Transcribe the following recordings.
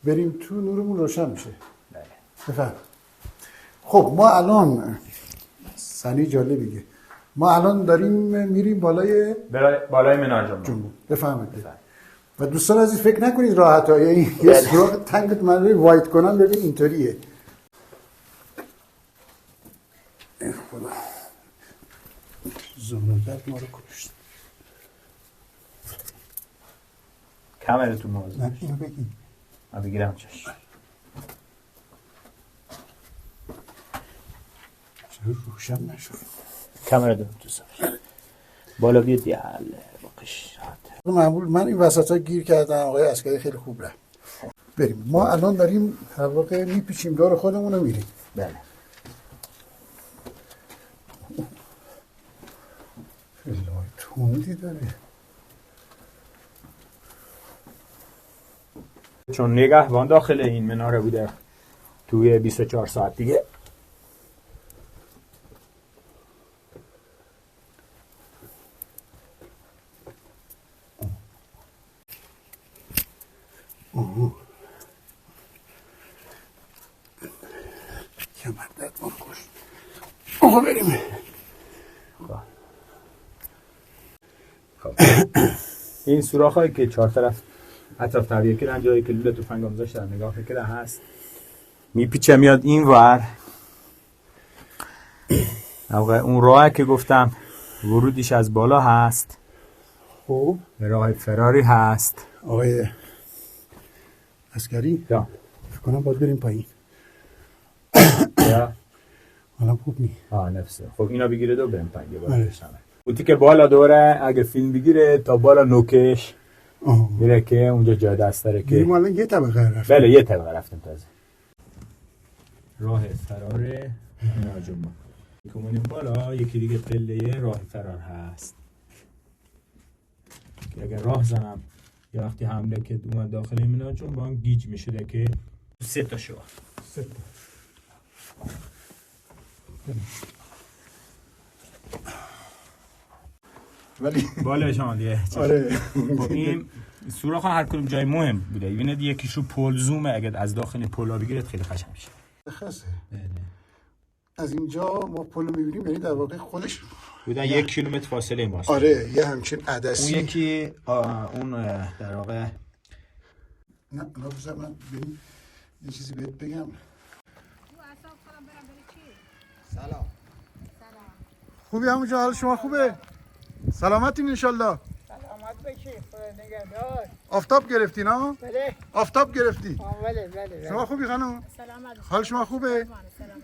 بریم تو نورمون روشن میشه. بله. بفهم. خب ما الان سنی جالبیه. ما الان داریم میریم بالای منار جنبو. بفهمید. و دوستان عزیز فکر نکنید راحت ها، یعنی یه سراغ تنگت من رو وایت کنم ببین اینطوریه. خدا زمردت ما رو کشت. کامرتون موضوع. نه اینو بگی. من بگیرم چش. چرا روشن نشد؟ کامرا دارم تو سر. بالا بیاد دیال باقیش راحت. معمول من این وسط ها گیر کردم، آقای عسکری خیلی خوب رفت. بریم. ما الان داریم در واقع میپیچیم دور خودمون رو میریم. بله. خیلی توندی داره. چون نگهبان داخل این مناره بوده توی 24 ساعت دیگه کمردت ما کشت. آقا بریم. خب. این سوراخ هایی که چهار طرف اطراف طبیعه که جایی که لوله تفنگ هم داشت در نگاه که هست میپیچه میاد این ور. اون راه که گفتم ورودیش از بالا هست. خب راه فراری هست. آقای عسکری یا فکر کنم باید بریم پایین. یا حالا خوب نی. نفسه. خب اینا بگیره دو بریم پایین یه بار بشنم. اوتی که بالا دوره اگه فیلم بگیره تا بالا نوکش میره که اونجا جای دست داره که ما الان یه طبقه رفتیم. بله یه طبقه رفتیم تازه. راه فرار منار جنبو که اونیم بالا یکی دیگه پله راه فرار هست که اگر راه زنم یه وقتی حمله که اومد داخل منار جنبو گیج میشده که 3 تا شو 3 تا ولی بالا شما دیگه آره. این سوراخ هر کدوم جای مهم بوده. ببینید یکیش رو پل زومه، اگه از داخل پل بگیرید خیلی قشنگ میشه. خاصه. از اینجا ما پل میبینیم، یعنی در واقع خودش بودن 1 کیلومتر فاصله ماست. آره یه همچین عدسی. اون یکی اون در واقع نه بذار من ببین یه چیزی بهت بگم. سلام. خوبی همونجا؟ حال شما خوبه؟ سلامتین انشالله. سلامت باشی. خدا نگهدار. آفتاب گرفتی نه؟ بله. آفتاب گرفتی. بله. شما خوبی خانم؟ سلامت. حال شما خوبه؟ سلامت.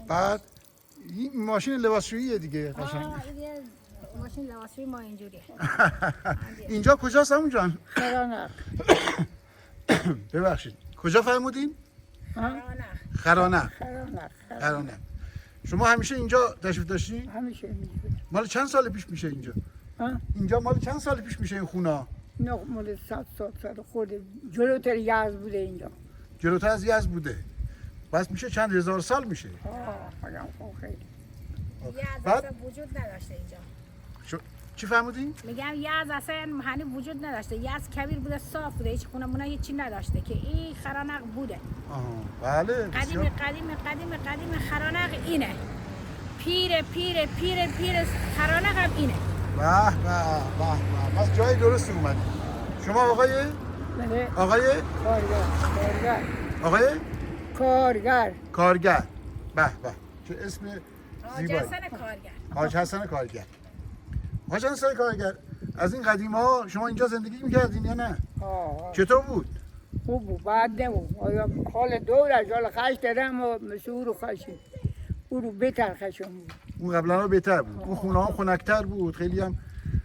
بعد این ماشین لباسشوییه دیگه قشنگ. دیگه ماشین لباسشویی ما اینجوریه. اینجا کجاست همون جان؟ خرانق. ببخشید کجا فرمودین؟ خرانق. شما همیشه اینجا تشریف داشتین؟ همیشه اینجوری. مال چند سال پیش میشه اینجا؟ اینجا مال چند سال پیش میشه این خونه؟ نه مال 100 سال خورده. جلوتر یزد بوده اینجا. جلوتر از یزد بوده. بس میشه چند هزار سال میشه. خیلی. بعد یزد وجود نداشته اینجا. چی فرمودین؟ میگم یزد اصلا هنی وجود نداشته. یزد کبیر بوده، صاف بوده، هیچ خونه مونه هیچی نداشته که این خرانق بوده. بله. قدیم خرانق اینه. پیر خرانق هم اینه. به بس جای درست اومدی. شما آقای؟ بله. آقای؟ کارگر. آقای؟ کارگر. به چه اسم زیبایی. حاج حسن کارگر. حاج حسن کارگر، از این قدیم ها شما اینجا زندگی میکردین یا نه؟ چطور بود؟ خوب بود، بعد نبود. حال دور از حال خش دارم و مسئول رو خشیم. او رو بهتر خشم بود. اون قبلا بهتر بود. اون خونه ها خنک‌تر بود، خیلی هم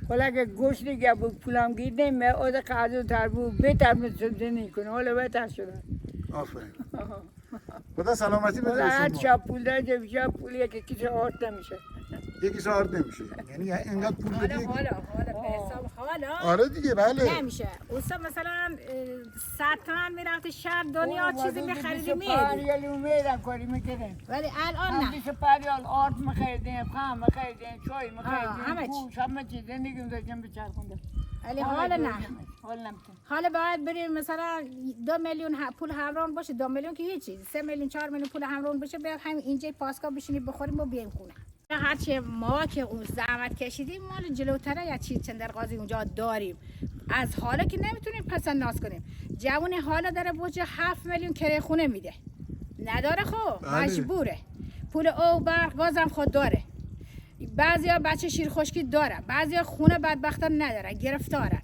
حالا اگه گوش دیگه بود پولم گیر نمیه، آد قضا تر بود، بهتر زندگی کنه. حالا بهتر شده. آفرین. خدا سلامتی بده. هر شب پول داره، شب پولی که کسی آرد نمیشه. یکی ساعت نمیشه. یعنی اینقدر پول بدی. حالا به حساب حالا. آره دیگه بله. نمیشه. اوستا مثلا 100 تومن میرفت شهر دنیا چیزی می‌خریدی می‌دی. پریال میرم کاری می‌کردن. ولی الان نه. 20 پریال آرد می‌خریدیم، خام می‌خریدیم، چای می‌خریدیم، گوش همه چیز زندگی داشتیم بچرخوندم. ولی حالا نه. حالا باید بریم مثلا 2 میلیون پول همراه باشه. 2 میلیون که هیچی. 3 میلیون 4 میلیون پول همراه باشه بیاد همین اینجا پاسکا بشینیم بخوریم و بیایم خونه. هرچی ما که اون زحمت کشیدیم مال جلوتره یا چیز چندرغازی اونجا داریم. از حالا که نمیتونیم پسند ناز کنیم. جوون حالا داره بوجه 7 میلیون کرایه خونه میده. نداره خب مجبوره. پول او برق گازم خود داره. بعضیا بچه شیر خشکی داره، بعضیا خونه بدبختان نداره، گرفتاره.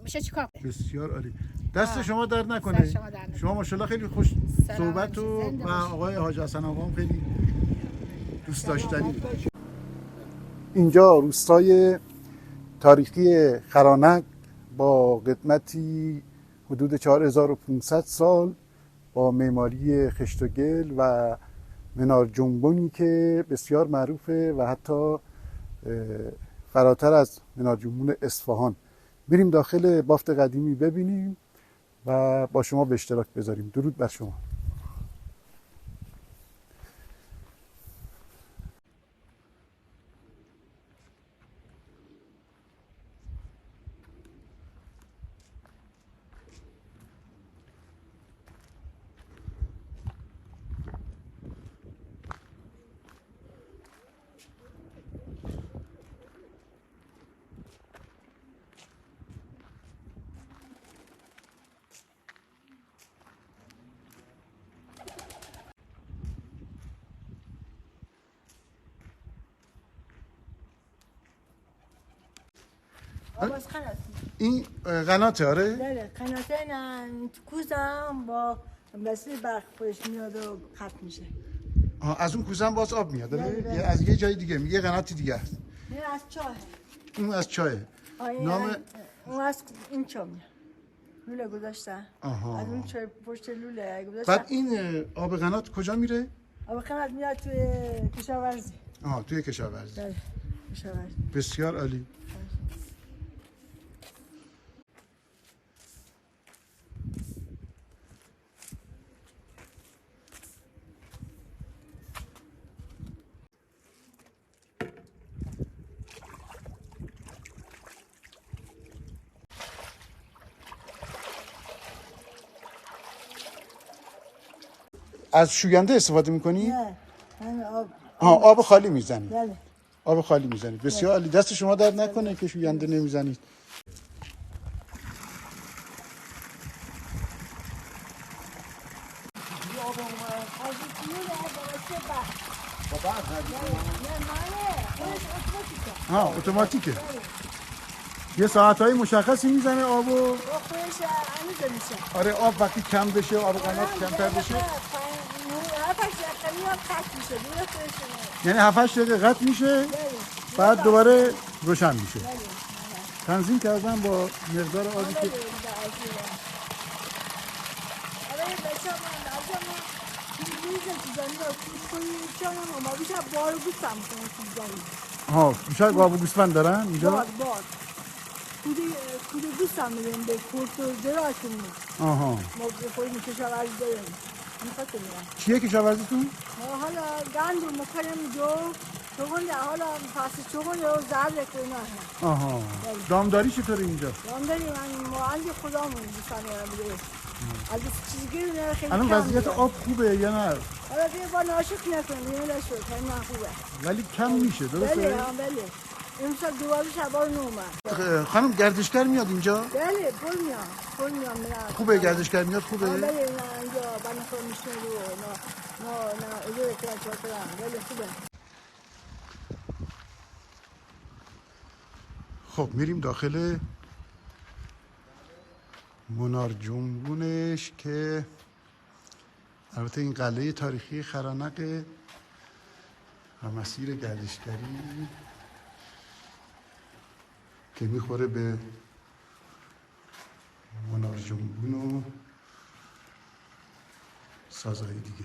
میشه چیکار؟ بسیار عالی. دست شما درد نکنه. شما ماشاءالله خیلی خوش صحبت و آقای حاج حسن آقا هم خیلی دوست داشتنی. اینجا روستای تاریخی خرانک با قدمتی حدود 4500 سال با معماری خشت و گل و منار جنبونی که بسیار معروفه و حتی فراتر از منار جنبون اصفهان. بریم داخل بافت قدیمی ببینیم و با شما به اشتراک بذاریم. درود بر شما. این قناته آره؟ بله قناته این کوزم با وسیله برق خودش میاد و خط میشه. از اون کوزه هم باز آب میاد آره؟ از یه جای دیگه یه قناتی دیگه است. این از چاه. اون از چاه. نام اون از این چاه میاد. لوله گذاشتن. از اون چاه پشت لوله گذاشتن. بعد این آب قنات کجا میره؟ آب قنات میاد توی کشاورزی. توی کشاورزی. بله کشاورزی. بسیار عالی. از شوینده استفاده میکنی؟ نه آب خالی میزنی؟ بله. آب خالی میزنی. بسیار عالی. دست شما درد نکنه که شوینده نمیزنید. اتوماتیکه. یه ساعت‌های مشخصی میزنه آبو. آره آب وقتی کم بشه آب قنات کمتر بشه. یعنی 7-8 دقیقه قطع میشه بعد دوباره روشن میشه. تنظیم کردم با مقدار آبی که بیشتر گاو و گوسفند دارن اینجا؟ بار کوده گوست هم میدیم به کورت و دراشون ما بخوریم کشاورزی داریم چیه کشاورزیتون؟ ما حالا گندم میکنیم جو چون حالا پس چون رو زرد کنیم دامداری چطوره اینجا؟ دامداری من مهندی خدامون دوستان یارم میده از چیزی گیری نه خیلی الان وضعیت آب خوبه یا نه؟ حالا دیگه با ناشک نکنیم یه لشو خیلی نه خوبه ولی کم میشه درسته؟ بله امسال دوباره شبار نومد. خانم گردشگر میاد اینجا؟ بله پول میاد خوبه گردشگر میاد خوبه؟ بله نه اینجا بنفر میشنه رو نه اجاره کرد بله خوبه. خب میریم داخل منار جنبونش که البته این قلعه تاریخی خرانق و مسیر گردشگری که میخوره به منار جنبون و سازهای دیگه.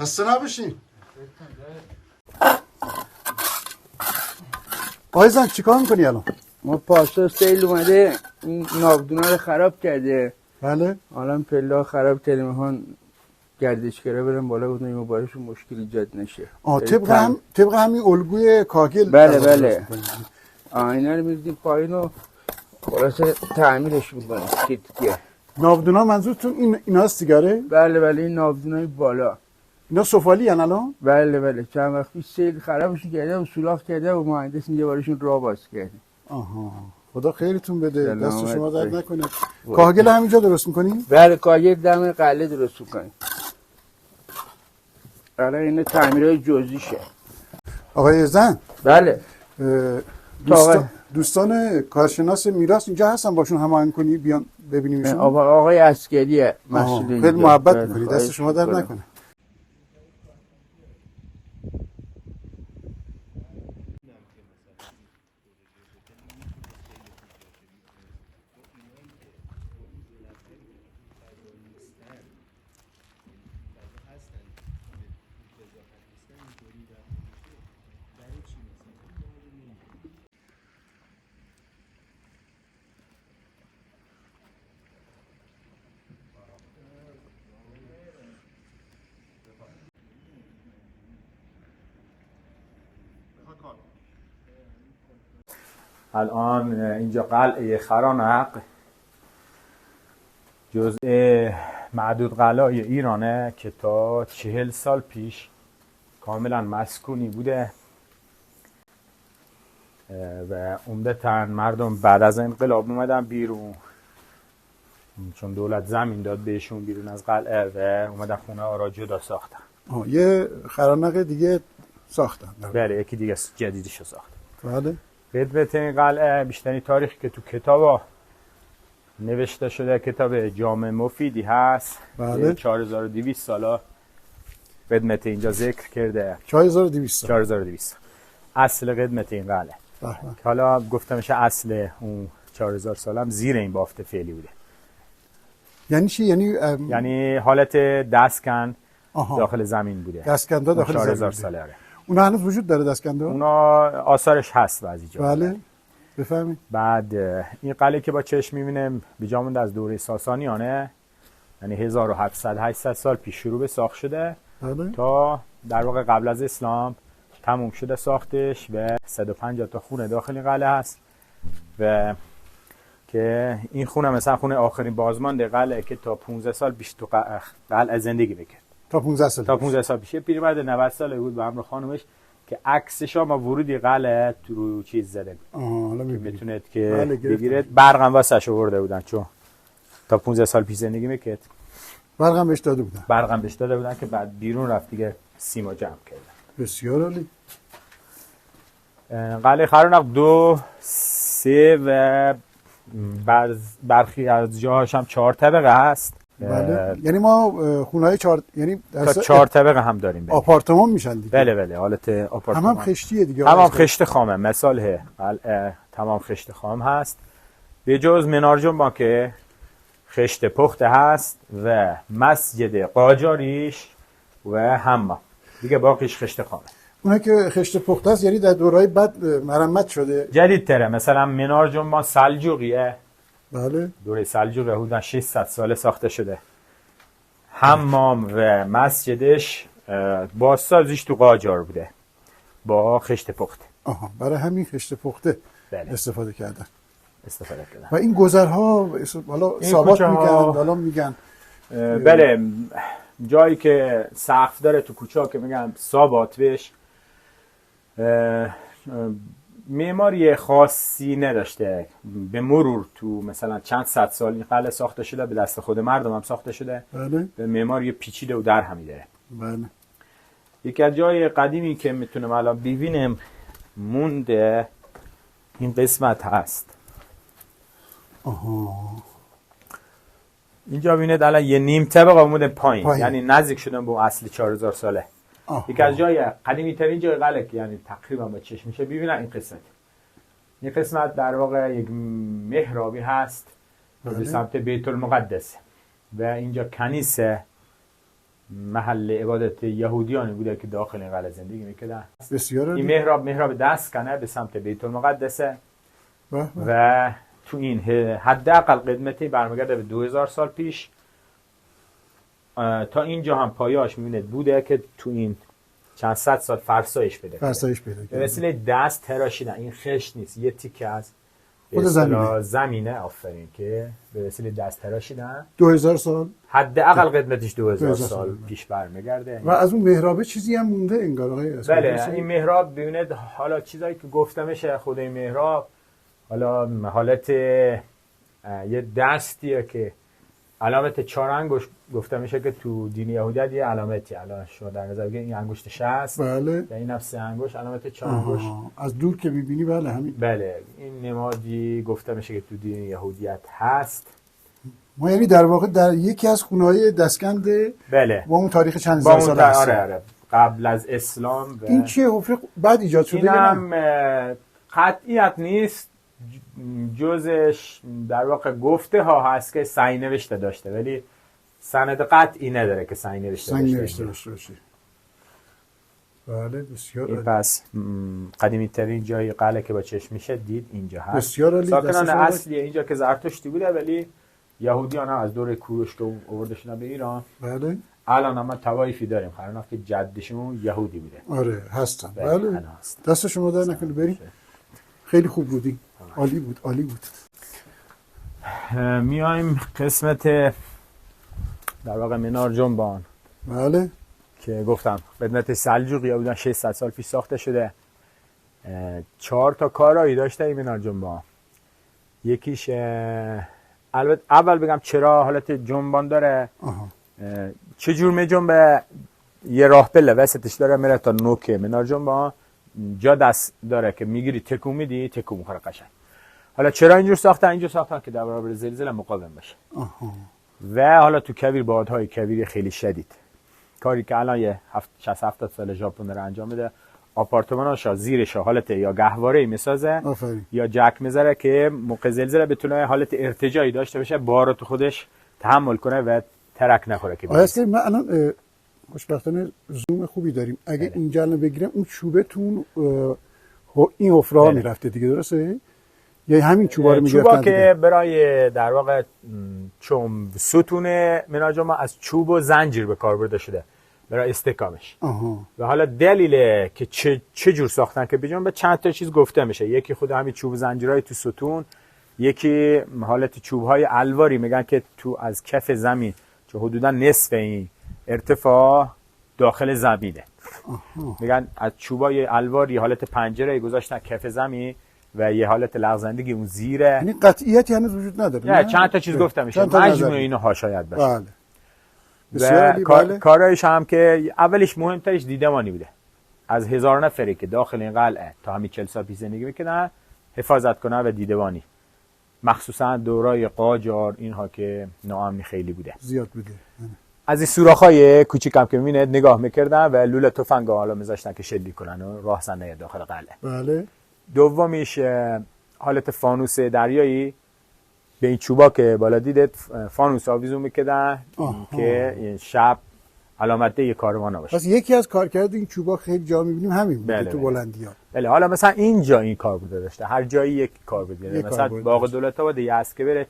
خسته نباشین. آقای زن چیکار میکنی الان؟ ما پاسا سیل اومده این ناودونا رو خراب کرده. بله. الان پله خراب کرده، میخوان گردشگرا برن بالا بودن این بارشون مشکل ایجاد نشه. طبق همین الگوی کاگل. بله. اینا رو می‌ریزیم پایین و خلاصه تعمیرش می‌کنیم. کیتیه. ناودونا منظورتون ایناست دیگه؟ بله این ناودونای بالا. اینا سفالی ان الان؟ بله چند وقت پیش سیل خرابش کرده و سوراخ کرده و مهندس اینجا بارشون راه باز کرده. آها. خدا خیرتون بده. دست شما درد نکنه. کاگل همینجا درست می‌کنی؟ بله کاگل دم قلعه درست می‌کنیم. آره این تعمیرای جزئیشه. آقای زن. بله. دوستان کارشناس میراث اینجا هستن، باشون هماهنگ کنی بیان ببینیمشون. آقای عسکریه مسئول اینجا. خیلی محبت می‌کنی. دست شما درد نکنه. الان اینجا قلعه خرانق جزء معدود قلعه‌های ایرانه که تا 40 سال پیش کاملا مسکونی بوده و عمدتاً مردم بعد از انقلاب اومدن بیرون، چون دولت زمین داد بهشون بیرون از قلعه و اومدن خونه ها را جدا ساختن. یه خرانق دیگه ساختن. بله یکی دیگه جدیدشو ساختن. بله. خدمت این قلعه بیشترین تاریخی که تو کتابا نوشته شده کتاب جامع مفیدی هست. بله. 4200 سالا خدمت اینجا ذکر کرده. 4200 اصل خدمت این قلعه. حالا گفته میشه اصل اون 4000 سال هم زیر این بافت فعلی بوده. یعنی چی؟ یعنی حالت دستکن داخل زمین بوده. دستکندا داخل 4000 ساله. اونا هنوز وجود داره دستکندا؟ اونا آثارش هست بعضی جا. بله. بفهمید. بعد این قلعه که با چشم می‌بینیم بیجامونده از دوره ساسانیانه، یعنی 1700 800 سال پیش شروع به ساخت شده. بله. تا در واقع قبل از اسلام تموم شده ساختش و 150 تا خونه داخل این قلعه هست و که این خونه مثلا خونه آخرین بازمانده قلعه که تا 15 سال پیش تو قلعه زندگی میکرد. تا 15 سال پیش پیرمرد 90 ساله بود با همراه خانومش که عکسش ما ورودی قلعه تو چیز زده بود. حالا میتونید که بگیرید. برقم واسش آورده بودن چون تا 15 سال پیش زندگی میکرد. برقم بهش داده بودن که بعد بیرون رفت دیگه سیما جمع کردن. بسیار عالی. قلعه خرانق 2 3 و برخی از جاهاش هم 4 طبقه هست. بله. یعنی ما خونه‌های 4 یعنی تا 4 طبقه هم داریم. آپارتمان میشن دیگه. بله حالت آپارتمان. هم خشتیه دیگه. هم خشت خامه. مثال قلعه تمام خشت خام هست. به جز منار جنبا که خشت پخته هست و مسجد قاجاریش و حمام. دیگه باقیش خشت خامه. اونها که خشت پخته است یعنی در دورهای بعد مرمت شده. جدیدتره. مثلا منار جنبا سلجوقیه. بله. دوره سلجوقی حدود 600 ساله ساخته شده. حمام و مسجدش بازسازیش تو قاجار بوده با خشت پخته. برای همین خشت پخته بله. استفاده کردن. و این گذرها حالا ثابت حالا میگن بله جایی که سقف داره تو کوچه ها که میگن ثابت بهش معماری خاصی نداشته. به مرور تو مثلا چند صد سال این قلعه ساخته شده، به دست خود مردم هم ساخته شده. بله. به معماری پیچیده و در همی داره. بله. یکی از جای قدیمی که میتونم الان ببینیم مونده این قسمت هست. اینجا ببینید الان یه نیم طبقه اومده پایین. یعنی نزدیک شدن به اصل 4000 ساله. یکی از جای قدیمی ترین جای قلعه که یعنی تقریبا با چشم میشه ببینن این قسمت. این قسمت در واقع یک محرابی هست به سمت بیت المقدس و اینجا کنیسه محل عبادت یهودیانی بوده که داخل این قلعه زندگی میکردن. بسیار این محراب دست کنه به سمت بیت المقدسه و و تو این حداقل قدمتی برمیگرده به 2000 سال پیش. تا اینجا هم پایه‌اش میبینید بوده که تو این چند صد سال فرسایش پیدا کرده. به وسیله دست تراشیدن. این خشت نیست، یه تیکه از خود زمینه آفرین که به وسیله دست تراشیدن. 2000 سال حداقل قدمتش 2000 سال پیش برمیگرده. و از اون محراب چیزی هم مونده انگار آقای اسکندر. بله این محراب ببینید حالا چیزایی که گفته میشه خود این محراب حالا حالت یه دستیه که علامت 4 انگشت گفته میشه که تو دین یهودیت یه علامتی الان شما در نظر بگیرید این انگشتش هست. بله. و این 3 انگشت علامت 4 انگشت. از دور که می‌بینی بله همین. بله این نمادی گفته میشه که تو دین یهودیت هست. ما یعنی در واقع در یکی از خونه‌های دسکند بله با اون تاریخ چند هزار سال هست. آره قبل از اسلام. این چیه حفره بعد ایجاد شده؟ اینم قطعیت نیست، جزش در واقع گفته ها هست که سعی نوشته داشته ولی سند قطعی نداره که سعی نوشته باشه. بله بسیار عالی. پس قدیمی ترین جای قلعه که با چشم میشه دید اینجا هست. بسیار عالی. ساکنان اصلی اینجا که زرتشتی بوده ولی یهودیان ها از دور کوروش که آورده شدن به ایران. بله. الان هم طوایفی داریم قرناف که جدشون یهودی بوده. آره هستن. بله. دست شما در نکنه بریم. خیلی خوب بودی. عالی بود. میایم قسمت در واقع منار جنبان. بله. که گفتم قدمت سلجوقی بودن 600 سال پیش ساخته شده. 4 تا کارایی داشته این منار جنبان. یکیش البته اول بگم چرا حالت جنبان داره. چجور می جنبه؟ یه راه پله وسطش داره میره تا نوک منار جنبان. جا دست داره که میگیری تکون میدی تکون میخوره قشنگ. حالا چرا اینجور ساختن که در برابر زلزله مقاوم باشه. و حالا تو کویر بادهای کویر خیلی شدید کاری که الان یه 60-70 سال ژاپن داره انجام میده، آپارتماناشا زیرش حالت یا گهواره‌ای میسازه یا جک میذاره که موقع زلزله بتونه حالت ارتجاعی داشته باشه، بارو تو خودش تحمل کنه و ترک نخوره. که من الان خوشبختانه زوم خوبی داریم. اگه اینجا الان بگیرم اون چوبه تو این حفره میرفته دیگه، درسته؟ یا همین چوبا رو میگرفتن؟ چوبا که برای در واقع چون ستون منار جنبان از چوب و زنجیر به کار برده شده برای استحکامش. و حالا دلیل که چه جور ساختن که بجنبه به چند تا چیز گفته میشه. یکی خود همین چوب زنجیرهای تو ستون، یکی حالت چوب‌های الواری میگن که تو از کف زمین چه حدودا نصف این ارتفاع داخل زمینه. میگن از چوبای الواری حالت پنجره گذاشتن کف زمین و یه حالت لغزندگی اون زیره. یعنی قطعیتی هنوز وجود نداره. نه چند تا چیز گفته میشه، مجموعه اینو ها شاید باشه. بله. بسیار کارایش هم که اولش مهمترش دیدمانی بوده. از 1000 نفری که داخل این قلعه تا همین 40 سال پیش زندگی میکنن حفاظت کنن و دیدبانی. مخصوصا دورای قاجار اینها که ناامنی خیلی بوده. زیاد بوده. از این سوراخ‌های کوچیکم که می‌بینید نگاه می‌کردن و لوله تفنگ حالا می‌ذاشتن که شلیک کنن و راه زنه داخل قلعه. بله. دومیش حالت فانوس دریایی به این چوبا که بالا دیدید فانوس آویزون می‌کردن که شب علامت یه کاروان باشه. پس یکی از کارکرد این چوبا خیلی جا می‌بینیم همین بوده تو بلندی‌ها. بله حالا مثلا اینجا این کار بوده داشته، هر جایی یک کار بوده. مثلا باغ دولت‌آباد یه است که بره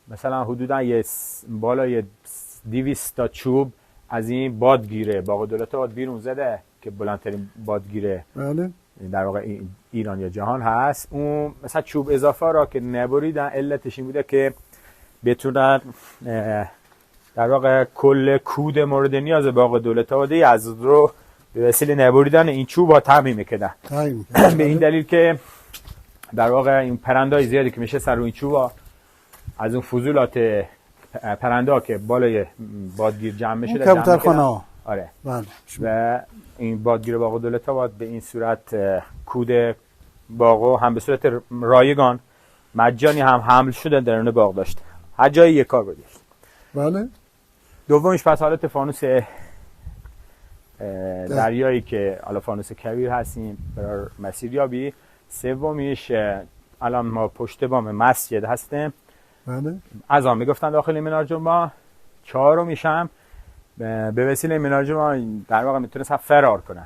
مثلا حدودا یه بالای 200 تا چوب از این بادگیره باغ دولت‌آباد بیرون زده که بلندترین بادگیره بله در واقع ایران یا جهان هست. اون مثلا چوب اضافه را که نبریدن علتش این بوده که بتونن در واقع کل کود مورد نیاز باغ دولت‌آباد از رو به وسیله نبریدن این چوب ها تامین می‌کردن. به این دلیل که در واقع این پرنده‌های زیادی که میشه سر روی این چوبا از اون فضولات پرنده که بالای بادگیر جمع میشه در کبوترخانه. آره بله. و این بادگیر باغ دولت‌آباد به این صورت کود باغو هم به صورت رایگان مجانی هم حمل شده درون باغ داشت. هر جایی یک کار بود. بله. دومیش پس حالت فانوس دریایی که حالا فانوس کویر هستیم برای مسیریابی. سومیش الان ما پشت بام مسجد هستیم. بله. از آن میگفتن داخل منار جنبان. چهارمیش هم به وسیله مناجم ما در واقع میتونست فرار کنه،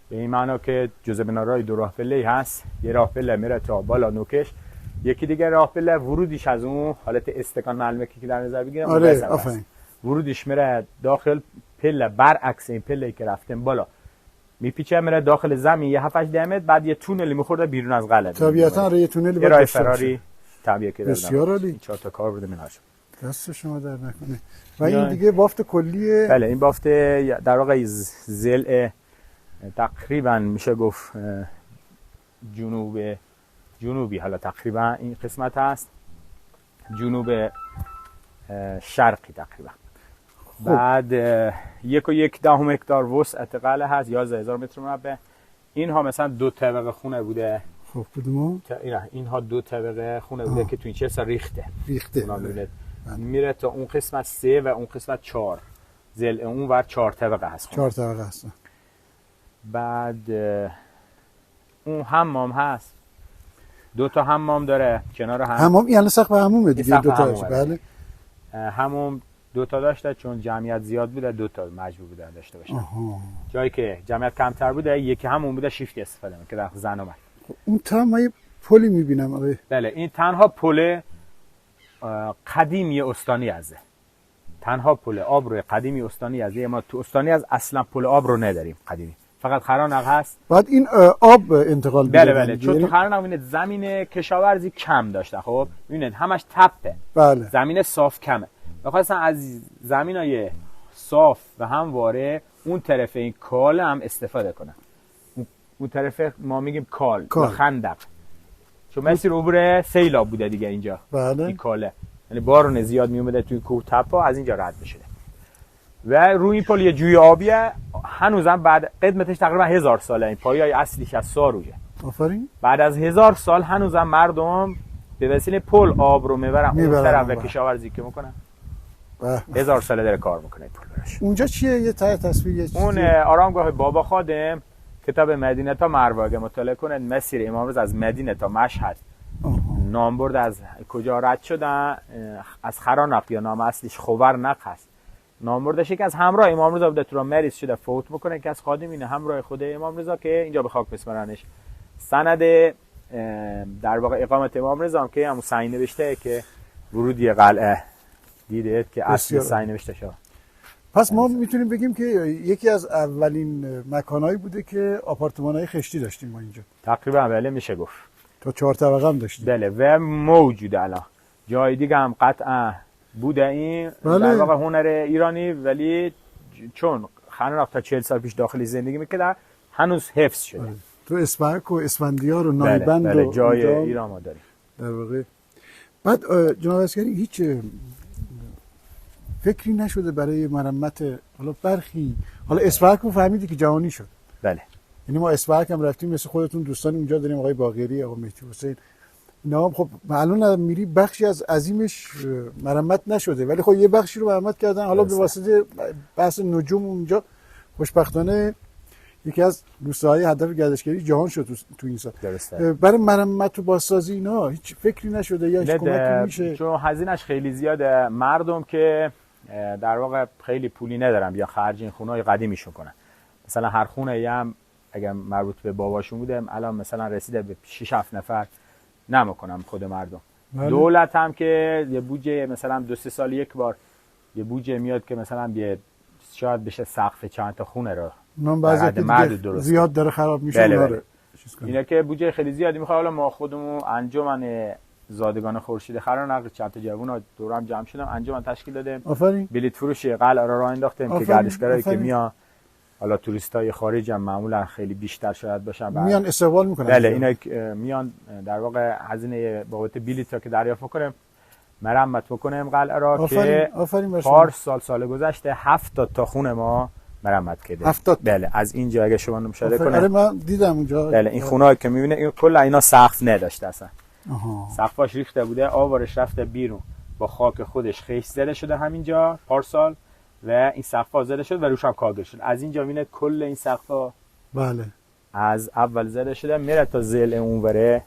به این معنا که جزء بنارای دو راه پله هست. یه راه پله میره تا بالا نوکش، یکی دیگه راه پله ورودیش از اون حالت استکان ملمکی که در نظر بگیرم آره آفرین، ورودیش میره داخل پله، برعکس این پله که رفتیم بالا میپیچه میره داخل زمین یه 7 8 متر، بعد یه تونلی میخورده بیرون از قلعه. طبیعتا آره یه تونلی یه راه فراری طبیعی که بسیار عالی. 4 تا کار بوده مناش. دست شما در نکنه. و این دیگه بافت کلیه. بله این بافت در واقع ضلع تقریبا میشه گفت جنوبی، حالا تقریبا این قسمت هست، جنوب شرقی تقریبا. بعد 1.1 هکتار وسعت قلعه هست، 11000 متر مربع. اینها مثلا 2 طبقه خونه بوده. خب کدوم؟ اینها 2 طبقه خونه بوده که تو این 40 سال ریخته. میره تا اون قسمت 3 و اون قسمت 4. ضلع اون ور 4 طبقه هست. 4 طبقه هست. بعد اون حمام هست، 2 تا حمام داره کنار هم. حمام یعنی سقف حمومه دیگه، 2 تا. بله حمام 2 تا داشته، چون جمعیت زیاد بوده 2 تا مجبور بوده داشته باشه. جایی که جمعیت کمتر بوده یکی همون بوده شیفتی استفاده می‌کنه که در زن و مرد. اون تا ما یه پلی می‌بینم آره. بله این تنها پل قدیمی استانی ازه، تنها پل آب روی قدیمی استانی ازه. ما تو استانی از اصلا پل آب رو نداریم قدیمی، فقط خرانق هست. بعد این آب انتقال میده. بله چون تو خرانق ببینید زمین کشاورزی کم داشته، خب ببینید همش تپه. بله زمین صاف کمه، می‌خواستن از زمینای صاف و همواره اون طرف این کال هم استفاده کنن. اون طرف ما میگیم کال. خندق، چون مسیر عبور سیلاب بوده دیگه اینجا. بله. این کاله یعنی بارون زیاد میومده توی کوه تپا، از اینجا رد بشه. و روی این پل یه جوی آبیه، هنوزم بعد قدمتش تقریبا 1000 ساله، این پایه‌های اصلیش از ساروجه. آفرین. بعد از 1000 سال هنوزم مردم به وسیله پل آب رو میبرن اون طرف و کشاورزی که میکنن. 1000 ساله داره کار میکنه پل براش. اونجا چیه؟ یه تصویر اون آرامگاه بابا خادم. کتاب مدینه تا مروه اگه مطالعه کنید، مسیر امام رضا از مدینه تا مشهد نامبرد از کجا رد شدن، از خرانق یا نام اصلیش خوبرنق هست. نامبردش که از همراه امام رضا بوده، تو را مریض شده فوت میکنه که از خادمین همراه خود امام رضا که اینجا به خاک بسپارنش. سند در واقع اقامت امام رضا هم که همون سعی نوشته که ورودی قلعه دیدید که اصل سعی نوشته شد. پس ما میتونیم بگیم که یکی از اولین مکانایی بوده که آپارتمان‌های خشتی داشتیم ما اینجا. تقریبا بله میشه گفت. تا 4 طبقه هم داشتیم. بله و موجوده الان. جای دیگه هم قطعا بوده این. بله. در واقع هنر ایرانی، ولی چون خرانق تا 40 سال پیش داخلی زندگی میکرد هنوز حفظ شده. بله. تو اسفرک و اسفندیار و نایبند بله. جای ایران ما داریم. در واقع بعد جناب عسکری هیچ فکری نشده برای مرمت حالا برخی، حالا اسفرک رو فهمیدی که جهانی شد. بله. یعنی ما اسفرک هم رفتیم، مثل خودتون دوستان اونجا داریم، آقای باقری، آقای مهدی حسین. اینا خب الان میری بخشی از عظیمش مرمت نشده، ولی خب یه بخشی رو مرمت کردن. حالا به واسطه بحث نجوم اونجا خوشبختانه یکی از روستاهای هدف گردشگری جهان شد تو این سال. برای مرمت و بازسازی اینا هیچ فکری نشده یا هیچ کمکی میشه؟ چون هزینه‌اش خیلی زیاده، مردم که در واقع خیلی پولی ندارن بیا خرج این خونه‌های قدیمیشون کنن. مثلا هر خونه هم اگر مربوط به باباشون بوده الان مثلا رسیده به 6 7 نفر نمیکنم خود مردم. بله. دولت هم که یه بودجه مثلا 2-3 سال یک بار یه بودجه میاد که مثلا شاید بشه سقف چند تا خونه رو نام بعضی زیاد داره خراب میشه. بله. اینا که بودجه خیلی زیادی میخواد. حالا ما خودمون انجمن زادگان خورشید خرانق چند تا جوونا دور هم جمع شدیم، انجمن تشکیل دادیم. آفرین. بلیط فروشی قلعه را انداختیم که گردشگرایی که میان، حالا توریستای خارج هم معمولا خیلی بیشتر شاید باشن، میان استقبال میکنن. بله اینا میان در واقع هزینه بابت بلیط که دریافت کنیم مرمت بکنیم قلعه را. که سال گذشته 70 تا خونه ما مرمت کرده. 70. بله از اینجا اگه شما مشاهده کنید. آره من دیدم اونجا. بله این خونه‌ای که میبینه این کلا اینا سقف نداشته اصلا. سقفاش ریخته بوده، آوارش رفته بیرون با خاک خودش خیش زده شده همینجا پارسال و این سقفا زده شد و روش هم کاغذ شد. از اینجا میبینه کل این سقفا بله از اول زده شده میره تا ضلع اونوره.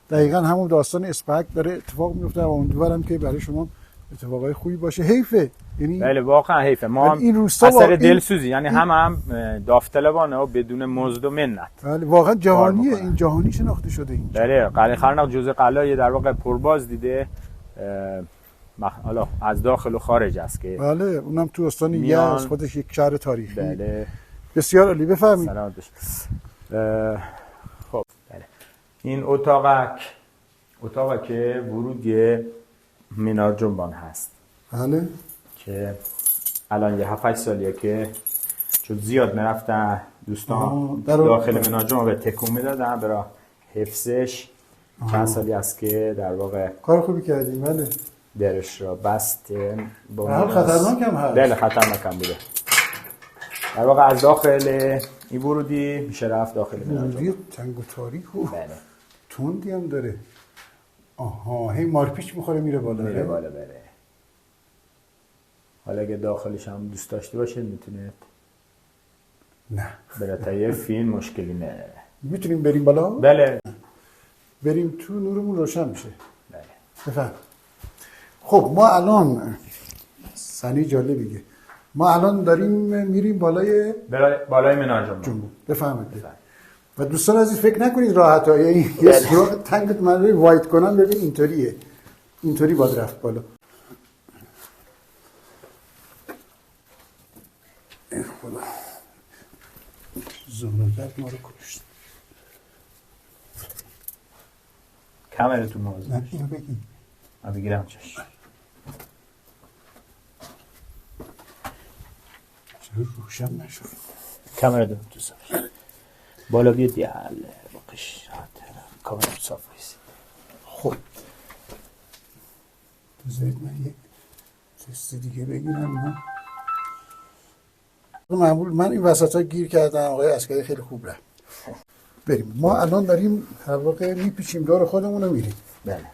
دقیقاً همون داستان اسپاک داره اتفاق میفته و امیدوارم که برای شما اتفاقای خوبی باشه. حیفه، یعنی بله واقعا حیفه. ما هم این روستا اثر دلسوزی، یعنی هم داوطلبانه و بدون مزد و منت. بله واقعا جهانیه، این جهانی شناخته شده این. بله قلعه خرنق جزء قلعه در واقع پرباز دیده حالا از داخل و خارج است که بله اونم تو استان یزد خودش یک شهر تاریخی. بله بسیار عالی، بفرمایید. سلامت باشید. خب بله این اتاق که ورودی مینار جنبان هست. بله که الان یه 7-8 سالیه که چون زیاد میرفتن دوستان داخل مینار جنبان به تکون میدادن برای حفظش. چند سالی است که در واقع کار خوبی کردیم. بله درش را بسته با خطرناک هم هست. بله خطرناک هم بوده. در واقع از داخل این ورودی میشه رفت داخل ورودی تنگ و تاریک و بله تندی هم داره. آها هی مارپیچ میخوره میره بالا. میره بالا بره. حالا اگه داخلش هم دوست داشته باشید میتونید. نه برای فیلم مشکلی نه. میتونیم بریم بالا؟ بله بریم تو، نورمون روشن میشه. بله بفهم. خب ما الان سنی جالبیه، ما الان داریم میریم بالای مینار جنبان. بفهمید. و دوستان عزیز فکر نکنید راحته، یعنی یه سراغ تنگت من رو وایت کنم ببین اینطوریه، اینطوری باید رفت بالا. ای خدا زنودت ما رو کشت. کامرتون موضوع نه اینو بگیم من بگیرم چش. چرا روشن نشد؟ کامرتون تو صاف بالا بیاد یه حل باقیش کامرتون صاف بایسید. خب بذارید من یک تست دیگه بگیرم. معمول من این وسط ها گیر کردم، آقای عسکری خیلی خوب رفت. بریم ما الان داریم هر واقع میپیچیم دور خودمون رو میریم. بله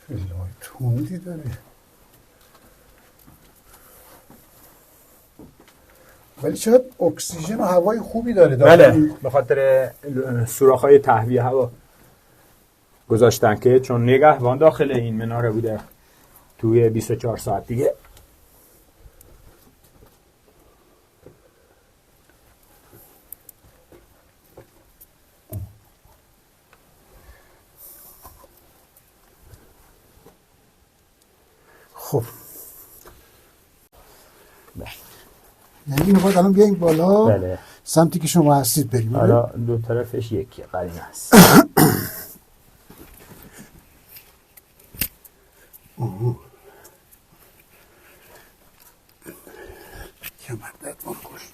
الهی توندی داره ولی چقدر اکسیژن و هوای خوبی داره. بله به خاطر سوراخ‌های تهویه هوا گذاشتن که چون نگهبان داخل این مناره بوده توی 24 ساعت دیگه. خب یعنی اینو باید الان بیاییم بالا. بله سمتی که شما هستید بریم. حالا دو طرفش یکیه قرینه هست. کمردت ما کشت.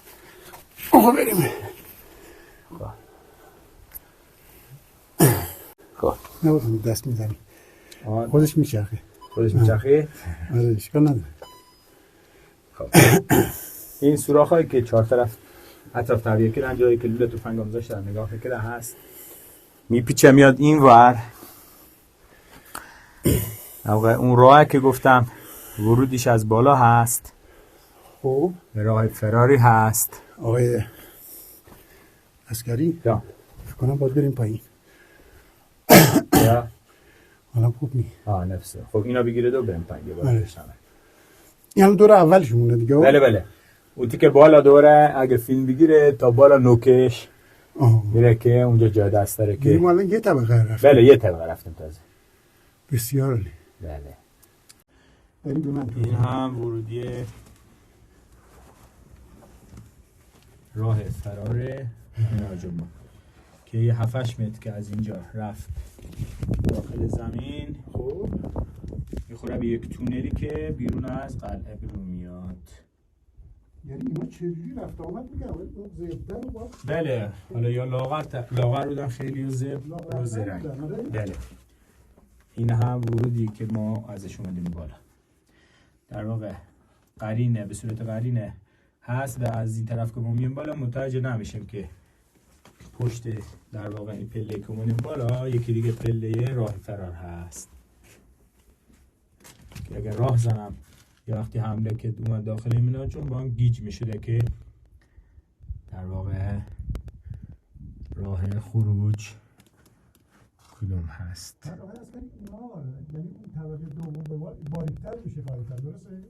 آقا بریم. خب نبودم دست میزنی خودش میچرخه. خودش میچرخه؟ آره اشکال نداره. خب این سوراخ‌هایی که چهار طرف اطراف تهویه کردن جایی که لوله تفنگ هم گذاشتن نگاه می‌کنه هست میپیچه میاد این ور. اون راه که گفتم ورودیش از بالا هست. خب راه فراری هست. آقای عسکری یا فکر کنم باید بریم پایین. یا حالا خوب نی. نفسه. خب اینا بگیره دو بریم پایین یه بار بشنم. این هم دور اولشونه دیگه. بله بله اونتی که بالا دوره اگه فیلم بگیره تا بالا نوکش میره که اونجا جای دست داره که ما الان یه طبقه رفتیم. بله یه طبقه رفتیم تازه. بسیار عالی. بله بریم این هم ورودی راه فرار مینار جنبان که یه 7-8 متر که از اینجا رفت داخل زمین. خب میخوره به یک تونلی که بیرون از قلعه بیرون میاد. یعنی اینا چجوری رفت آمد میگم اون زبده رو با بله حالا یا لاغر بودن خیلی و زبر و زرنگ. بله این هم ورودی که ما ازش اومدیم بالا. در واقع قرینه به صورت قرینه هست و از این طرف که ما مییم بالا متوجه نمیشیم که پشت در واقع این پله که اومدیم بالا یکی دیگه پله راه فرار هست که اگر راه زنم یا وقتی حمله که اومد داخل مینار جنبان گیج میشده که در واقع راه خروج کدوم هست. یعنی اون طبقه دوم باریک‌تر میشه غالبا، درسته؟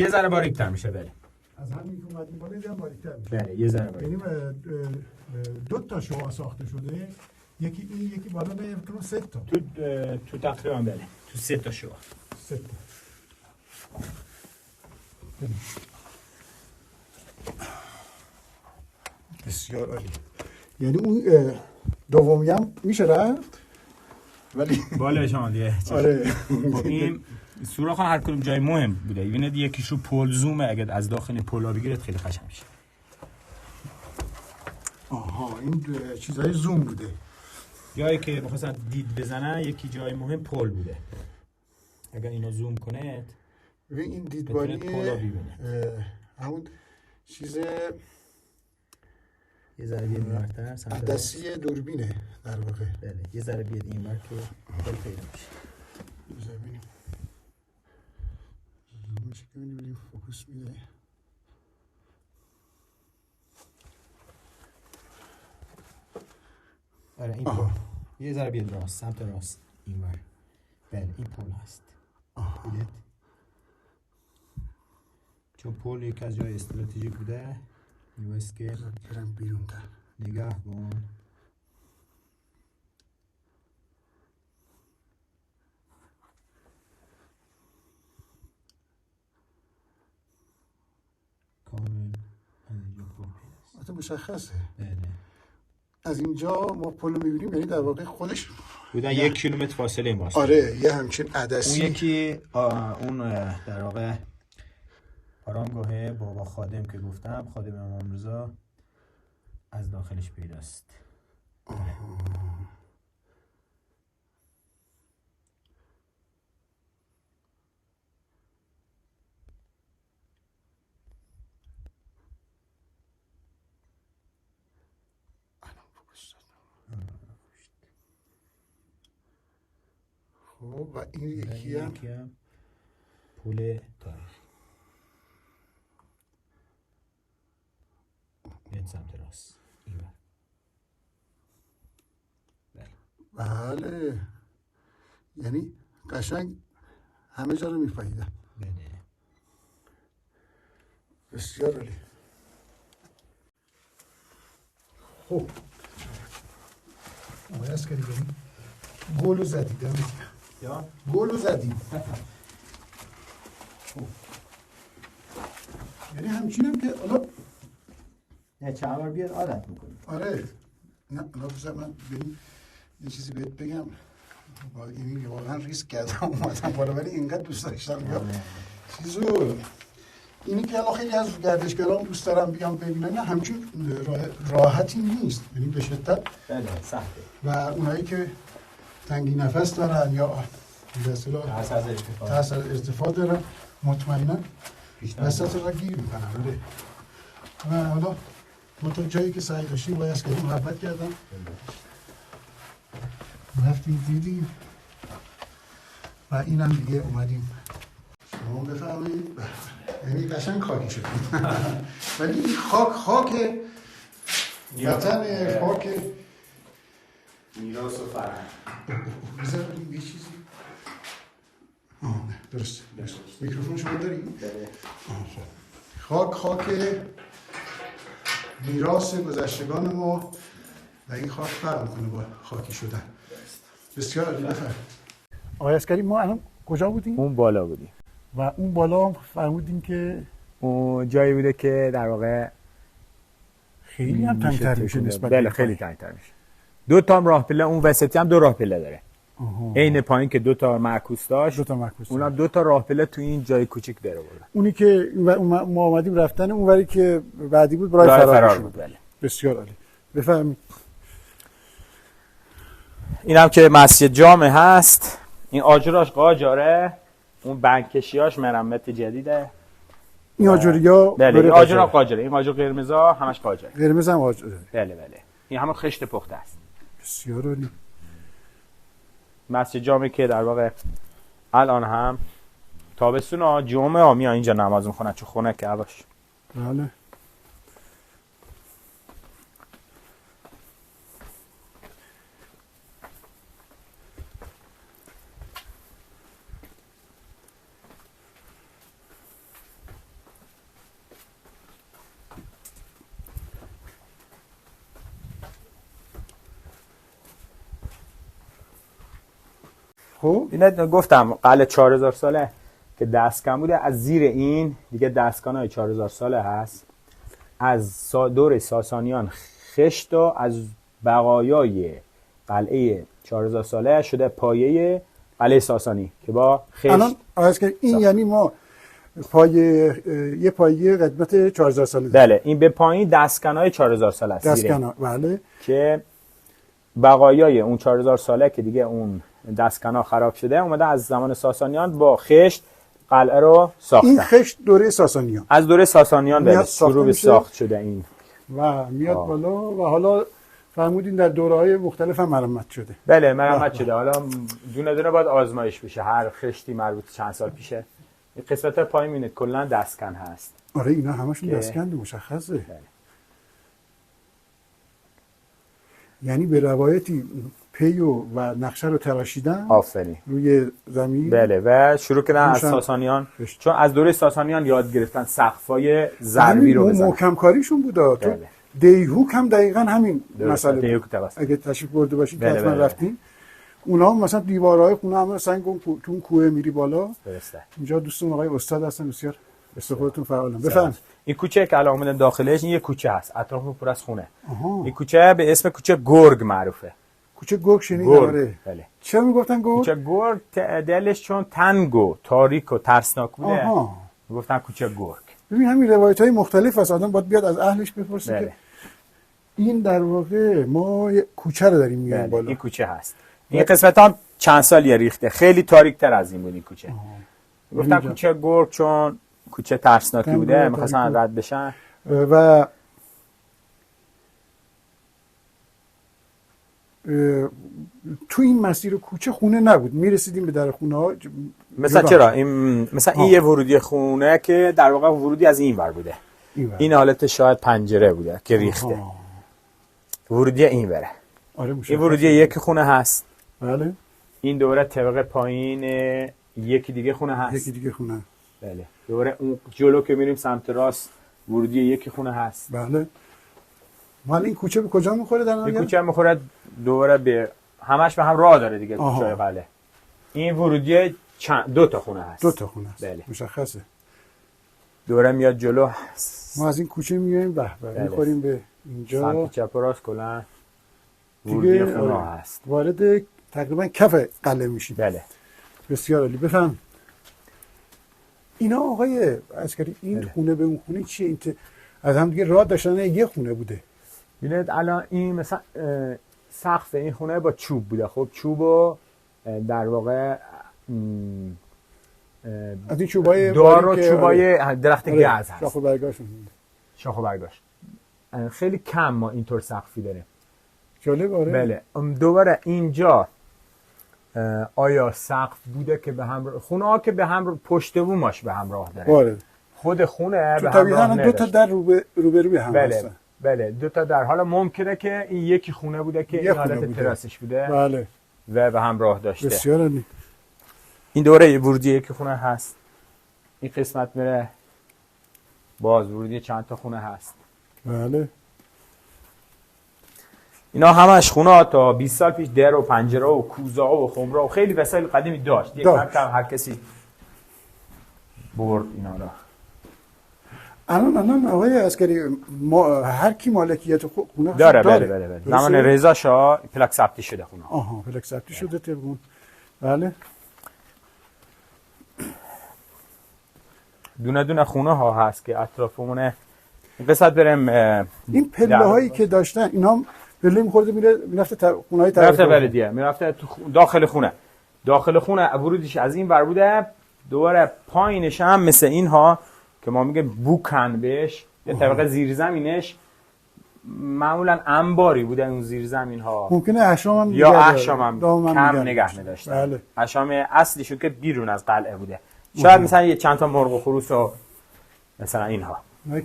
یه ذره باریک‌تر میشه. بله. از همین که اومدیم بالا دیدم باریک‌تر میشه. بله یه ذره یعنی باریک‌تر. دو تا شعاع ساخته شده، یکی این یکی بالا میره تو 3 تا. تو تقریبا بله. تو 3 تا شعاع. 3 تا. بسیار عالی. یعنی اون دومی هم میشه رفت ولی بالا شما دیگه. آره. خب این سوراخ هر کدوم جای مهم بوده. ببینید یکیش رو پل زومه، اگه از داخل پلا بگیرید خیلی قشنگ میشه. آها این چیزای زوم بوده. جایی که می‌خواستن دید بزنن یکی جای مهم پل بوده. اگر اینو زوم کنید ببین این دیدبانی پلا ببینید. همون چیز یه ذره بیاد اینورتر سمت عدسی دوربینه در واقع. بله یه ذره بیاد اینور که پل پیدا میشه. ببینیم زومش که ببینیم فوکوس میده. آره این پل. یه ذره بیاد راست سمت راست اینور. بله این پل هست. دیدید؟ چون پل یکی از جای استراتژیک بوده میبایست که برم بیرون در نگاه کن. کامل از اینجا پل پیداست. حتی مشخصه. بله از اینجا ما پل رو میبینیم، یعنی در واقع خودش بودن 1 کیلومتر فاصله این واسه. آره یه همچین عدسی. اون یکی اون در واقع آرامگاه بابا خادم که گفتم، خادم امام رضا از داخلش پیداست. خب و این یکی هم پول تاریخی. این سمت راست اینور. بله یعنی قشنگ همه جا رو میفهیدم. بله بسیار عالی. خب آقای عسکری بریم گل زدی دمت یا گل زدیم. خب یعنی همچینم که حالا نه چند بار بیاد عادت میکنیم. آره نه حالا بذار من بریم یه چیزی بهت بگم. این واقعا ریسک کردم اومدم بالا، ولی اینقدر دوست داشتم بیام چیزو. اینی که الان خیلی از گردشگران دوست دارم بیام ببینن، نه همچین راحتی نیست، یعنی به شدت بله سخته. و اونایی که تنگی نفس دارن یا به اصطلاح ترس از ارتفاع دارن مطمئنا وسط را گیر میکنن. و حالا ما تا جایی که سعی داشتیم باید از کردیم محبت کردم، رفتیم دیدیم و اینم دیگه اومدیم. شما بفرمایید. یعنی قشنگ خاکی شد. ولی این خاک وطن، خاک میراث و فرهنگ. بذار یه چیزی. درست. میکروفون شما داری؟ بله. خاک میراث گذشتگان ما و این خاک فرق میکنه با خاکی شدن. بسیار عالی. بفرمایید. آقای عسکری ما الان کجا بودیم؟ اون بالا بودیم. و اون بالا فرمودیم که اون جایی بوده که در واقع خیلی هم تنگ‌تر میشه نسبت بله خیلی تنگ‌تر میشه. 2 تا هم راه پله، اون وسطی هم 2 راه پله داره. عین پایین که 2 تا معکوس داشت، 2 تا معکوس. اونم 2 تا راه پله تو این جای کوچیک داره بود. اونی که ما اومدیم رفتن اونوری که بعدی بود برای فرار بود. بله. بسیار عالی. بفهمید. اینم که مسجد جامع هست. این آجراش قاجاره، اون بنکشیاش مرمت جدیده. این آجریا بله آجرا قاجره، این آجر قرمزا همش قاجره. قرمز هم آجره. بله. این همون خشت پخته است. بسیار عالی. مسجد جامع که در واقع الان هم تابستون جمعه ها میان اینجا نماز میخونن، چون خونه که هواش. بله. خب اینا گفتم قلعه 4000 ساله که دستکم بوده. از زیر این دیگه دستکان‌های 4000 ساله هست. از دوره ساسانیان خشت و از بقایای قلعه 4000 ساله شده پایه قلعه ساسانی که با خشت. الان این یعنی ما یه پایه قدمت 4000 ساله داریم. بله، این به پایین دستکنای 4000 ساله است. دستکنا بله، که بقایای اون 4000 ساله که دیگه اون دستکنا خراب شده اومده از زمان ساسانیان با خشت قلعه رو ساختن. این خشت دوره ساسانیان، از دوره ساسانیان میاد به شروع به ساخت شده این و میاد بالا و حالا فرمودین در دوره‌های مختلف هم مرمت شده. بله مرمت شده. حالا دونه دونه باید آزمایش بشه. هر خشتی مربوط چند سال پیشه. این قسمت پایین میبینید کلا دستکن هست. آره اینا همشون دستکند مشخصه. بله. یعنی به روایتی پیو و نقشه رو تراشیدن آفرین روی زمین. بله و شروع کردن از ساسانیان، چون از دوره ساسانیان یاد گرفتن سقف‌های ضربی رو بزنن. محکم کاریشون بوده. تو بله. دیهوک هم دقیقاً همین مسئله دیهوک بود. توسط. اگه تشریف برده باشید بله حتما بله. رفتین. اونا هم مثلا دیوارهای خونه هم سنگ تو اون کوه میری بالا. درسته. اینجا دوستون آقای استاد هستن بسیار استفادهتون فعالن. بفهم. این کوچه که الان اومدن داخلش این یه کوچه هست. اطراف پر از خونه. این کوچه به اسم کوچه گرگ معروفه. کوچه گرگ شنیدم. آره. بله. چه میگفتن گرگ؟ کوچه گرگ دلش چون تنگ و تاریک و ترسناک بوده. میگفتن کوچه گرگ. ببین همین روایت‌های مختلف هست. آدم باید بیاد از اهلش بپرسه بله. که این در واقع ما کوچه رو داریم میاریم بالا. این کوچه هست. این قسمت هم چند سالی ریخته. خیلی تاریک تر از این بود این کوچه. گفتن کوچه گرگ چون کوچه ترسناکی بوده، می‌خواستن رد بشن. و تو این مسیر کوچه خونه نبود. میرسیدیم به در خونه ها. مثلا چرا این یه ورودی خونه که در واقع ورودی از این ور بوده. این حالت شاید پنجره بوده که ریخته. ورودی این وره. آره این ورودی یک خونه هست. بله. این دوره طبقه پایین یکی دیگه خونه هست. یکی دیگه خونه. بله. دوره اون جلو که میریم سمت راست ورودی یکی خونه هست. بله. مال این کوچه به کجا میخوره در این کوچه میخوره دوره به همش به هم راه داره دیگه کوچه‌های قلعه. این ورودی دو تا خونه هست. دو تا خونه هست. بله. مشخصه. دوره میاد جلو. ما از این کوچه میایم به میخوریم به اینجا. سمت چپ و راست کلا ورودی خونه هست. وارد تقریبا کف قلعه میشیم. بله. بسیار عالی. بفهم. اینا آقای عسکری این بله. خونه به اون خونه چیه؟ این از هم دیگه راه داشتن یه خونه بوده. ببینید الان این مثلا سقف این خونه با چوب بوده. خب چوبو در واقع از این چوبای دار و چوبای درخت گز هست. شاخ و برگاشون. شاخ و برگاش. خیلی کم ما اینطور سقفی داریم. جالب. آره. بله. دوباره اینجا آیا سقف بوده که به هم خونه ها که به هم پشت بوماش به همراه داره. آره. خود خونه به همراه نداشت. دو تا در روبروی هم هستن. بله دو تا در. حالا ممکنه که این یکی خونه بوده که این حالت تراسش بوده. بله. و به همراه داشته. بسیار عالی. این دوره ورودی یکی خونه هست. این قسمت میره باز ورودی چند تا خونه هست. بله. اینا همش خونه ها تا 20 سال پیش در و پنجره و کوزه و خمره و خیلی وسایل قدیمی داشت. هر کسی برد اینا را. الان آقای عسکری هر کی مالکیت خونه داره. بله. زمان رضا شاه پلاک ثبتی شده خونه. پلاک ثبتی شده طبقون. بله. دونه خونه ها هست که اطرافمونه. این قسمت بریم این پله هایی که داشتن اینا پله می‌خورده میرفته خونه های طرف بلدیه میرفته تو داخل خونه. داخل خونه ورودیش از این ور بوده. دوباره پایینش هم مثل اینها که ما میگه بوکن بهش یه طبقه زیرزمینش معمولا انباری بوده. اون زیرزمین ها ممکنه احشام هم یا احشام هم کم نگه می‌داشتن. بله. احشام اصلیشون که بیرون از قلعه بوده. شاید مثلا یه چند تا مرغ و خروس و مثلا اینها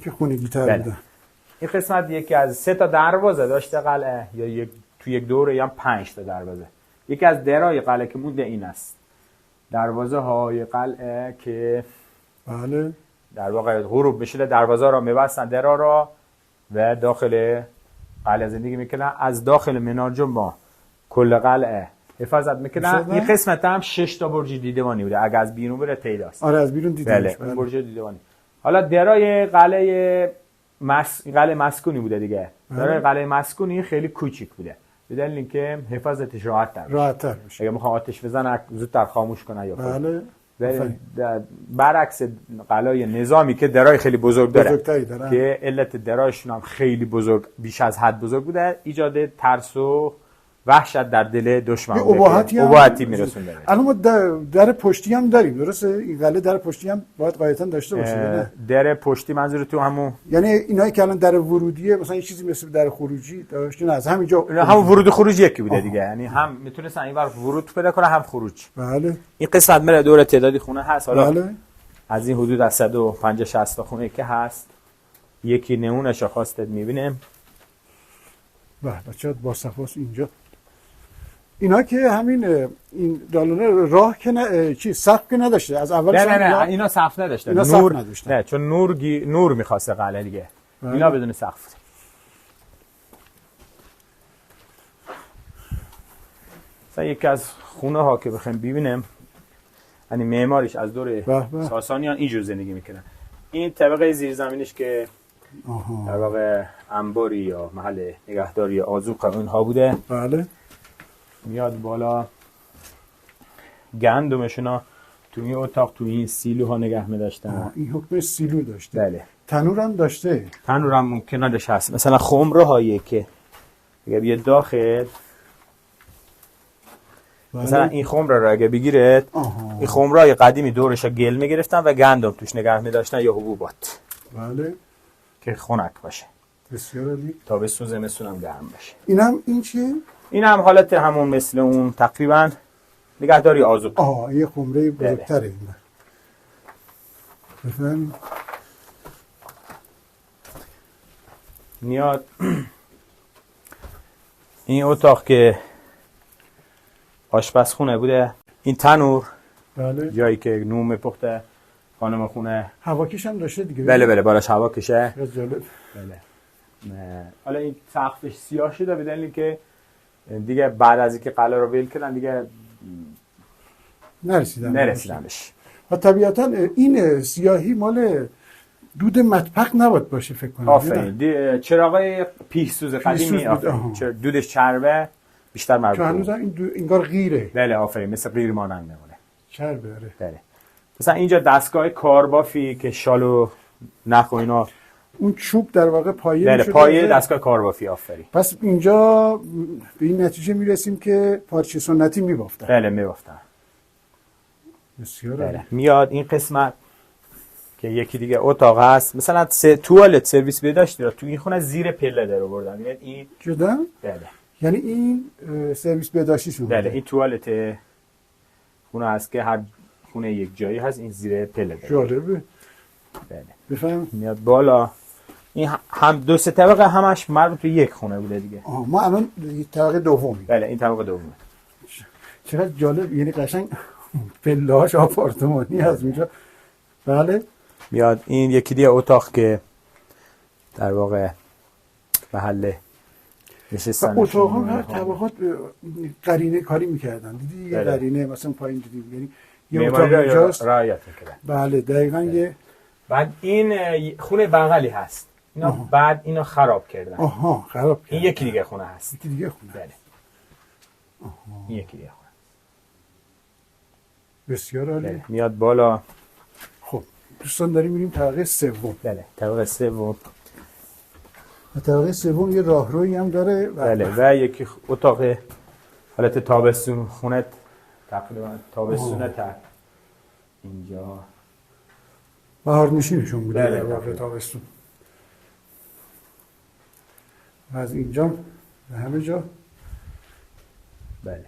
که خونگی‌تر بوده. این قسمت یکی از 3 تا دروازه داشته قلعه یا تو یک دوره یا 5 تا دروازه. یکی از درای قلعه که مونده این است. دروازه های قلعه که بله در واقع غروب بشه دروازه را میبستن درا را و داخل قلعه زندگی میکنن. از داخل منارجم ما کل قلعه حفاظت میکنن. این قسمت هم 6 تا برج دیدبانی بوده، اگه از بیرون بره پیداست. آره از بیرون دیدنش. بله اون برج دیدبانی. حالا درای قلعه قلعه مسکونی بوده دیگه. درای قلعه مسکونی خیلی کوچیک بوده، به دلیل اینکه حفاظتش راحت تر بشه. اگه میخواد آتش بزنه زودتر خاموش کنه یا بله. برعکس قلعه نظامی که درای خیلی بزرگ داره که علت درایشون هم خیلی بزرگ، بیش از حد بزرگ بوده، ایجاد ترس و وحشت در دل دشمن بوده، اباحتی میرسونده. الان ما در پشتی هم داریم، درسته؟ این قلعه در پشتی هم باید قاعدتاً داشته باشه. در پشتی منظور تو همون، یعنی اینایی که الان در ورودیه مثلا یه چیزی مثل در خروجی داشت، نه از همینجا همون ورود و خروج یکی بوده دیگه، یعنی هم میتونستن اینور ورود پیدا کنه هم خروج. بله. این قسمت میره دور تعدادی خونه هست. حالا بله. از این حدود از 150 60 تا خونه که هست، یکی نمونهش خواستید میبینیم. بله بچه‌ها با صفاست اینجا. اینا که همین این دالونه راه که چی سقف که نداشته از اول. نه اینا سقف نداشته. نور نداشته. نه چون نور می‌خواسته قلعه دیگه. اینا بدون سقف. مثلا یکی از خونه ها که بخوایم ببینیم، یعنی معماریش از دور ساسانیان اینجور زندگی میکنن. این طبقه زیرزمینش که در واقع انباری یا محل نگهداری آذوقه اونها بوده. بله. میاد بالا، گندمشونا تو این اتاق تو این سیلوها نگه می‌داشتن. این حکم سیلو داشته. بله. تنور هم داشته. تنور هم ممکنه هست. مثلا خمره هایی که اگه بیاد داخل، مثلا این خمره رو اگه بگیرید، این خمره های قدیمی دورش گل میگرفتن و گندم توش نگه می‌داشتن یا حبوبات. بله. که خنک باشه. بسیار عالی. تابستون زمستون هم گرم باشه. این چیه؟ این هم حالت همون مثل اون تقریبا نگهداری آذوقه. یه خمره بزرگتره این. بفهم. میاد این اتاق که آشپزخونه بوده، این تنور، بله. جایی که نون میپخته خانم خونه. هواکش هم داشته دیگه. بله بالاش هواکشه. جالب. بله. حالا این سقفش سیاه شده به دلیلی که دیگه بعد از اینکه قلعه رو ول کردن دیگه نرسیدنش. و طبیعتا این سیاهی مال دود مطبخ نباید باشه فکر کنم. آفرین. چراغای پیشسوز قدیمی، دودش چربه بیشتر مربوط. چون هنوز این انگار غیره. بله آفرین، مثل غیر مانند میمونه. چربه. بله. مثلا اینجا دستگاه کاربافی که شالو نخ و اینا، اون چوب در واقع پایه میشه. پایه دستگاه کاربافی. آفرین. پس اینجا به این نتیجه میرسیم که پارچه سنتی میبافتن. بله میبافتن. بسیار بله. میاد این قسمت که یکی دیگه اتاق هست، مثلا توالت سرویس بهداشت داره، تو این خونه زیر پله در آوردن. یعنی این جدا؟ بله. یعنی این سرویس بهداشتیشون. بله این توالت خونه هست که هر خونه یک جایی هست، این زیر پله داره. جالبه. بله. بفهم. میاد بالا، این هم دو سه طبقه همش مربوط به یک خونه بوده دیگه. ما الان طبقه دومی. بله این طبقه دومه. چقدر جالب، یعنی قشنگ پله‌هاش آپارتمانی از اونجا. بله. میاد این یکی دیگه اتاق که در واقع محل نشستن. اتاق‌ها هر طبقات قرینه کاری می‌کردن. دیدی یه قرینه مثلا پایین دیدیم، یعنی یه اتاق اونجاست رعایت می‌کردن. بله دقیقاً. یه بعد این خونه بغلی هست. اینا بعد اینو خراب کردن. خراب کردن. این یکی دیگه خونه هست. یکی دیگه خونه. بله. این یکی دیگه خونه. بسیار عالی. بله. میاد بالا. خب دوستان داریم میریم طبقه سوم. بله طبقه سوم. طبقه سوم یه راهرویی هم داره. بله و یکی اتاق حالت تابستون خونه، تقریبا تابستونه تا اینجا بهار نشینشون بوده. بله واقعا تابستون. از اینجا به همه جا. بله.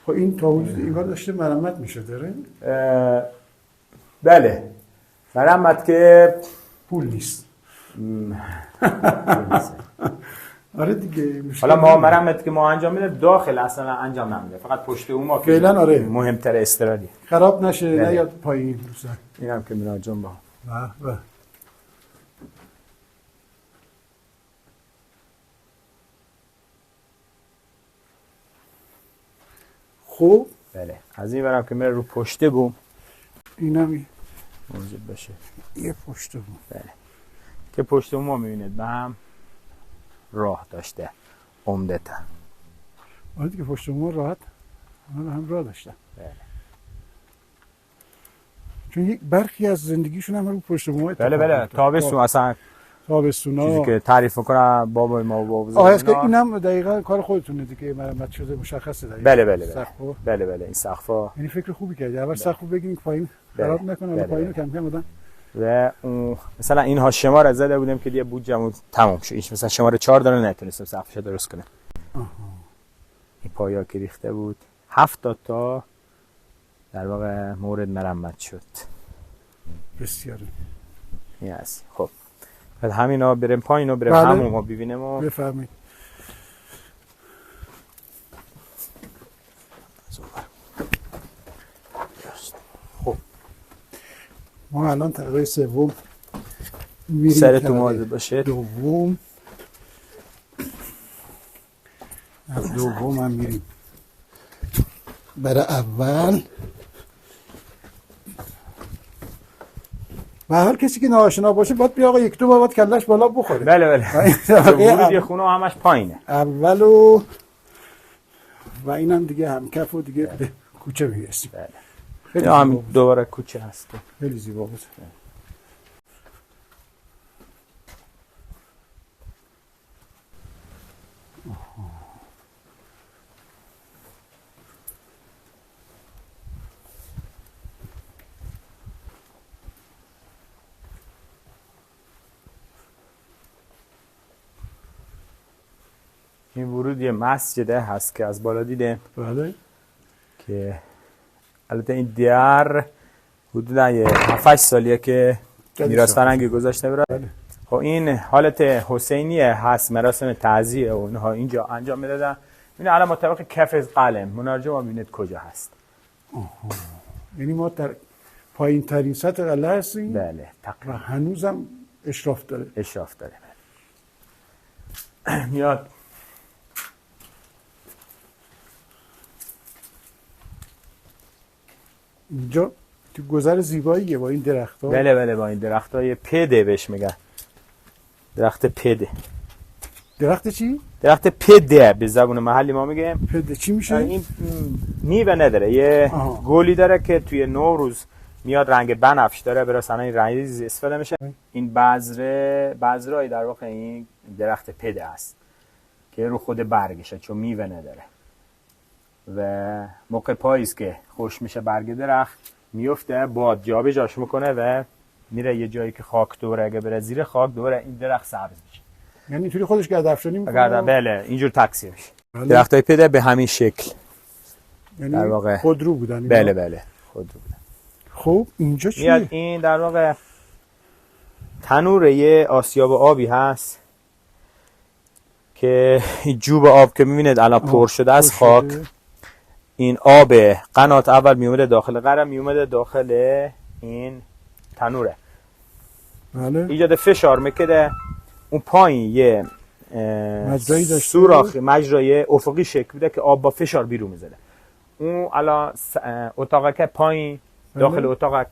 خب این تا وجود اینگار داشته مرمت میشه داره؟ بله مرمت که پول نیست. آره دیگه. حالا ما مرمت که ما انجام میده داخل اصلا انجام نمیده، فقط پشت اون ما فعلا آره مهمتر استرادی خراب نشه. نه یاد پایین دوستان. اینم که مینا جون با خب بله از این برم که میره رو پشت بوم اینم موجود بشه یه پشت بوم. بله که پشت بوم ما میبینید به هم راه داشته عمدتا. آره دیگه پشت بوم راحت هم راه داشتن. بله چون یک برخی از زندگیشون هم رو پشت بوم بله تابستون اصلا تابستونا چیزی که تعریف میکنه بابای ما و بابا آه هست که اینم دقیقاً کار خودتونه دیگه مرمت شده مشخصه دقیقاً. بله این سقفا یعنی فکر خوبی کردی اول سقفو بگیریم پایین خراب نکنه پایینو کم کم بدن. و اون مثلا اینها شمار از زده بودیم که دیگه بودجمون تموم شد. ایش مثلا شماره 4 داره نتونستم سقفش درست کنم. این پایا که ریخته بود 70 تا در واقع مورد مرمت شد. بسیار یس خب بعد همینا بریم پایین و بریم بله. همون ما ببینیم و بفهمید. خب ما الان طبقه سوم میریم. سرتون واضح باشه. دوم از دوم هم میریم برای اول. به هر کسی که ناآشنا باشه باید بیا آقا یک دو بار باید کلش بالا بخوره. بله ورود یه خونه همش پایینه اولو و اینم دیگه همکف و دیگه به کوچه میرسیم. بله خیلی هم زیبا بود. دوباره کوچه هست. خیلی زیبا بود. این ورود یه مسجده هست که از بالا دیدیم بله که البته این دیار حدودا یه 7-8 سالیه که میراث فرهنگی گذاشته برای. بله. خب این حالت حسینیه هست، مراسم تعزیه و اونها اینجا انجام میدادن. این الان مطابق کف قلم منارجه ما ببینید کجا هست. یعنی ما در پایین ترین سطح قلعه هستیم. بله و تقریبا هنوزم اشراف داره. اشراف داره. میاد اینجا تو گذر زیباییه با این درخت‌ها. بله با این درختای پده بهش میگن. درخت پده. درخت چی؟ درخت پده به زبون محلی ما میگیم. پده چی میشه؟ این میوه نداره، یه گلی داره که توی نوروز میاد رنگ بنفش داره، برای صنایع رنگی استفاده میشه. این بذرای در واقع این درخت پده است که رو خود برگشه چون میوه نداره و موقع پاییز که خوش میشه برگ درخت میفته باد جابجاش میکنه و میره یه جایی که خاک دوره، اگه بره زیر خاک دوره این درخت سبز میشه. یعنی اینطوری خودش گردافشانی میکنه. بله اینجور تکثیر میشه. بله. درختای پده به همین شکل یعنی در واقع خودرو بودن اینا. بله خودرو بودن. خب اینجا چیه؟ میاد این در واقع تنور یه آسیاب آبی هست که این جوب آب که میبینید الان پر شده از خاک. این آب قنات اول میومده داخل قره، میومده داخل این تنوره. بله. ایجاد فشار میکده. اون پایین یه سوراخ مجرای افقی شکل بوده که آب با فشار بیرون میزده. اون الان اتاق که پایین داخل اتاق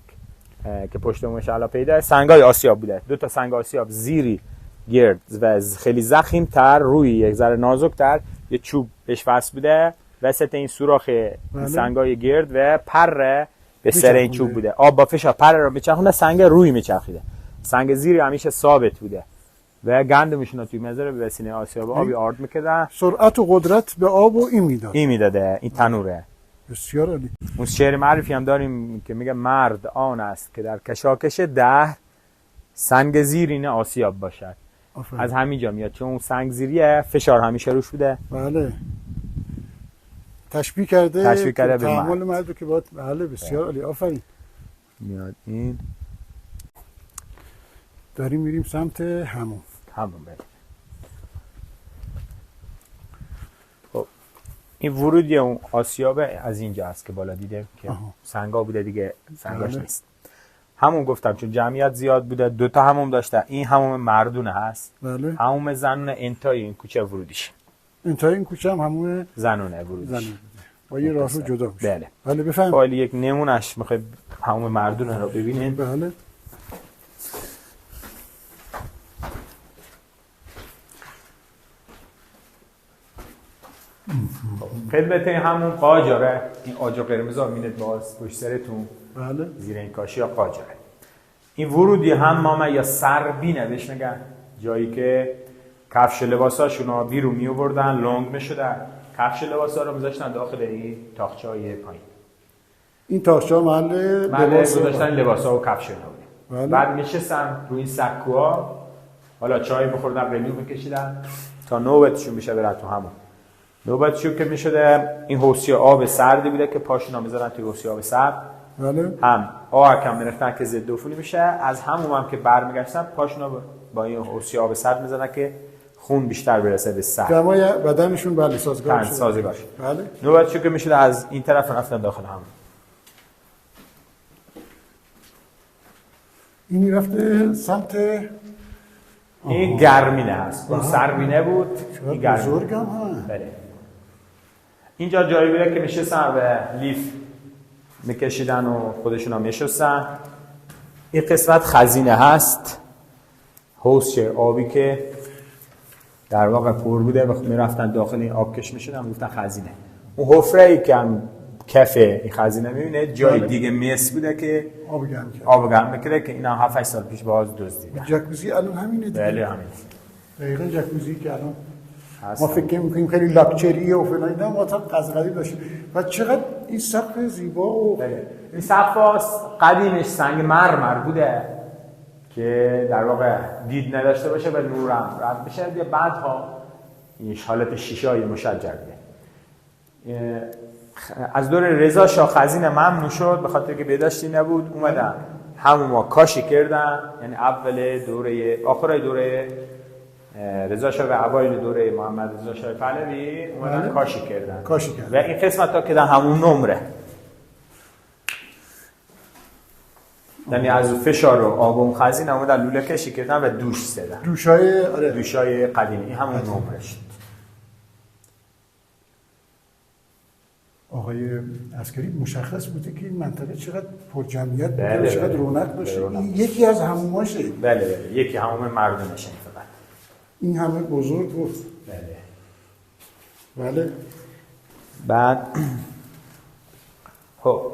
که پشتمونش الان پیدا سنگای آسیاب بوده. 2 سنگ آسیاب زیری گرد و خیلی ضخیم تر روی یک ذره نازک تر یه چوب بهش وصل بوده وسط این سوراخ سنگای گرد و پر به سر این چوب بوده. آب با فشار پر رو میچرخونه، سنگ روی میچرخیده. سنگ زیری همیشه ثابت بوده و گندمشون توی مزاره به وسیله آسیاب آبی آرد میکردن. سرعت و قدرت به آب و این میداده. این تنوره. بسیار عالی. اون شعر معرفی هم داریم که میگه مرد آن است که در کشاکش دهر سنگ زیرین آسیاب باشد. از همینجا میاد چون اون سنگ زیریه فشار همیشه روش بوده. بله. تشبیه کرده به تعامل مرد که باید. بله بسیار عالی. آفرین. میاد این داریم میریم سمت همون بله. خب این ورودی اون آسیاب از اینجا هست که بالا دیده که سنگا بوده دیگه سنگاش نیست. همون گفتم چون جمعیت زیاد بوده 2 هموم داشته. این هموم مردونه هست. بله. هموم زنونه انتهای این کوچه ورودیش. انتهای این کوچه هم همون زنونه ورودیش. با یه راهرو جدا میشه. بله. بله بفهم. فایل یک نمونهش میخوای همون مردونه رو ببینید. بله. خدمت همون قاجاره، این آجر قرمز ها میند باز پشت سرتون. بله. زیر این کاشی یا قاجاره. این ورودی حمامه یا سربینه بهش میگن، جایی که کفش لباساشون رو بیرون می آوردن، لنگ میشدن، کفش لباسا رو میذاشتن داخل این تاقچه‌های پایین. این تاقچه‌ها محل لباس گذاشتن لباسا و کفش رو. بله. بعد میشستن روی این سکوها، حالا چای میخوردن، قلیو میکشیدن تا نوبتشون میشه برن تو همون. نوبتشون که میشده این حوضی آب سردی بوده که پاشونا میذارن توی حوضی آب سرد. بله. هم آهکم میرفتن که ضد عفونی میشه، از همون هم که برمیگشتن پاشونا با این حوضی آب سرد میذارن که خون بیشتر برسه به سر. دمای بدنشون بله سازگار شده. سازگار. بله. نوبتشون که میشده از این طرف رفتن داخل همون. اینی رفته سمت این گرمینه هست. اون سربینه بود. این گرمینه. بزرگم ها. بله. اینجا جایی بوده که میشستن و لیف میکشیدن و خودشون هم میشستن. این قسمت خزینه هست، حوضچه آبی که در واقع پر بوده و میرفتن داخل این آبکش میشدن میگفتن خزینه. اون حفره ای که هم کف این خزینه میبینه جای دیگه میس بوده که آب گرم میکرده که اینا 7-8 سال پیش باز دزدیدن. جکوزی الان همینه دیگه. بله همین. دقیقاً جکوزی که الان ما فکر می‌کنیم خیلی لاکچریه و فلان اینا، ما تا قزقلی داشتیم. و چقدر این سقف زیبا و بله. این سقف قدیمش سنگ مرمر بوده که در واقع دید نداشته باشه و نورم رد بشه. دیگه بعدها این حالت شیشه‌ای مشجر بوده. از دور رضا شاه خزینه ممنوع شد به خاطر که بهداشتی نبود. اومدن همون ما کاشی کردن، یعنی اول دوره آخرای دوره رضا شاه و اوایل دوره محمد رضا شاه پهلوی اومدن کاشی کردن. و این قسمت ها که در همون نمره، یعنی از فشار و آب و خزینه اومدن لوله کشی کردن و دوش زدن. دوشای قدیمی. این همون نمره شد. آقای عسکری مشخص بوده که این منطقه چقدر پرجمعیت بوده، چقدر رونق داشته. یکی از هموماشه. بله یکی هموم مردمشه. فقط این همه بزرگ بود. بله. بعد خب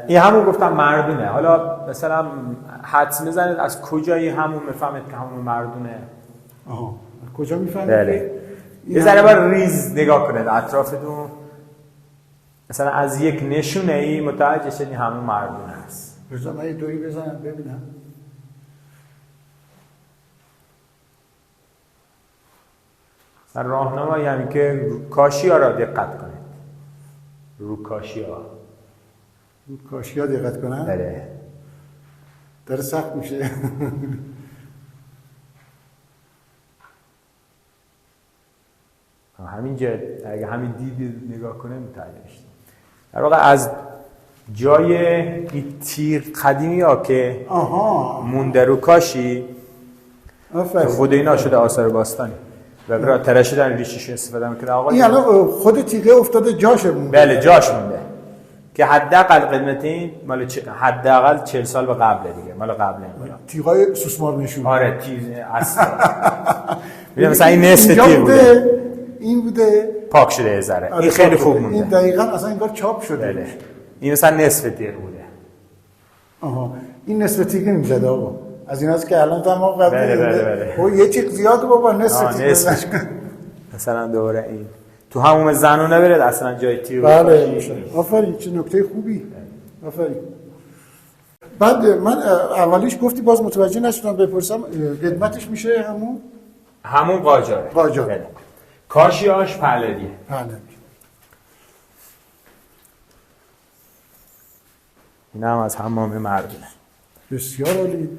این همون گفتم مردونه. حالا مثلا حدس میزنید از کجایی همون میفهمید که همون مردونه؟ کجا میفهمید؟ بله. یه ذره باید ریز نگاه کنید اطرافتون. مثلا از یک نشونه ای متوجه شدید همون مردونه است. بذار من یه دوری بزنم ببینم. راهنمایی همین که کاشی ها را دقت کنید. رو کاشی ها. رو کاشی ها دقت کنم؟ بله. داره سخت میشه. همینجا اگه همین دید نگاه کنه متوجه میشید. در واقع از جای این تیر قدیمی ها که مونده رو کاشی خود اینا شده آثار باستانی و برای تراشیدن ریشش استفاده میکنه. آقا این الان خود تیغه افتاده جاش مونده. بله جاش مونده که حداقل قدمت این مال حداقل 40 سال به قبل دیگه، مال قبل این تیغای سوسمار نشون. آره تیز اصلا. مثلا این نصف تیغ بوده. این بوده پاک شده یه ذره. این خیلی خوب مونده. این دقیقاً اصلا انگار چاپ شده. بله. این مثلا نصف تیغ بوده. این نصف تیغ میزد آقا. از این هست که الان تمام قبل. بله. یه تیغ زیاد بابا نصف تیغ. مثلا دوره این تو همون زنونه برید اصلا جای تیغ. بله. آفرین چه نکته خوبی. آفرین. بعد من اولیش گفتی باز متوجه نشدم بپرسم قدمتش میشه همون قاجاره. بله. کاشیاش پهلویه. این هم از حمام مردونه. بسیار عالی.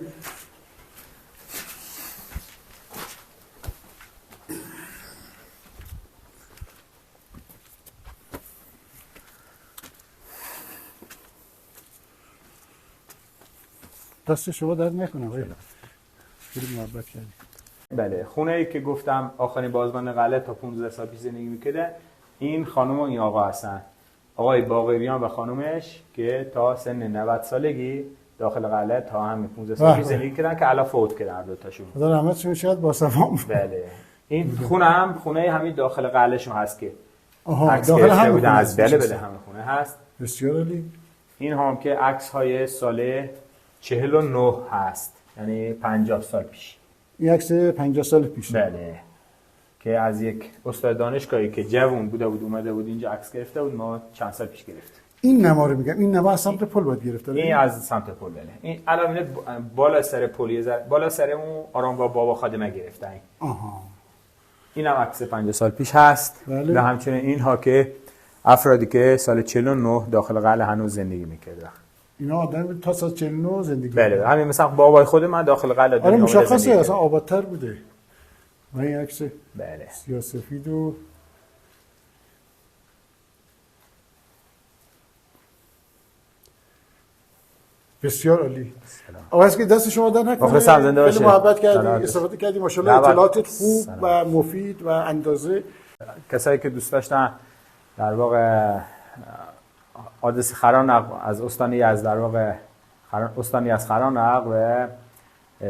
دست شما درد نکنه. خیلی محبت کردی. بله خونه ای که گفتم آخرین بازمان قلعه تا 15 سال پیش زندگی میکرده این خانم و این آقا هستن، آقای باقریان و خانومش که تا سن 90 سالگی داخل قلعه تا همین 15 سالگی زندگی کردن که الان فوت کردن هر دو تاشون. خدا رحمتشون شاید با سلام. بله. این خونه هم خونه همین داخل قلعه شون هست که داخل هم بودن از بله همین خونه هست. بسیار عالی. این هم که عکس های سال 49 هست، یعنی 50 سال پیش. این عکس 50 سال پیش. بله. که از یک استاد دانشگاهی که جوون بوده بود اومده بود اینجا عکس گرفته بود، ما چند سال پیش گرفتیم. این نما رو میگم، این نما از سمت پل باید گرفته. این از سمت پل بله. این الان بالا سر پل بالا سر اون آرامگاه بابا خادمه گرفتن. آها. اینم عکس 50 سال پیش هست. بله. و همچنین اینها که افرادی که سال 49 داخل قلعه هنوز زندگی میکردن. اینا آدم تا سال 49 زندگی بله همین مثلا بابای خود من داخل قلعه آره مشخصه اصلا آبادتر بوده. و این عکس بله سیاه‌سفید و بسیار عالی. آقا که دست شما در نکنه. خیلی محبت کردی، استفاده کردی، ماشاءالله اطلاعاتت خوب و مفید و اندازه. کسایی که دوست داشتن در واقع آدرس خرانق از استان یزد، در واقع استان یزد خرانق و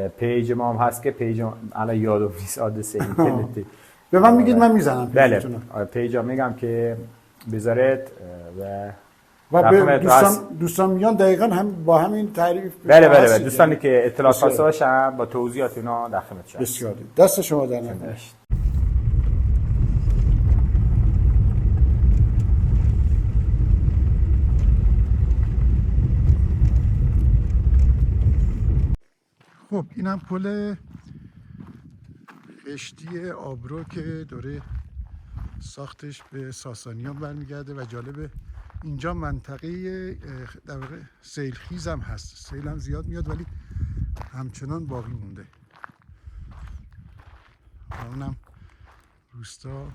پیج ما هم هست که پیج الان یادم نیست آدرس اینترنتی. به من میگید من میزنم. بله پیج ها میگم که بذارید و به دوستان میان دقیقاً هم با همین تعریف. بله دوستانی که اطلاعات خواسته باشن با توضیحات اینا در خدمتشون. بسیار دست شما در نکنه. خب اینم پل خشتی آبرو که دوره ساختش به ساسانیان برمیگرده و جالبه اینجا منطقه در واقع سیلخیز هم هست، سیل هم زیاد میاد ولی همچنان باقی مونده. و اونم روستا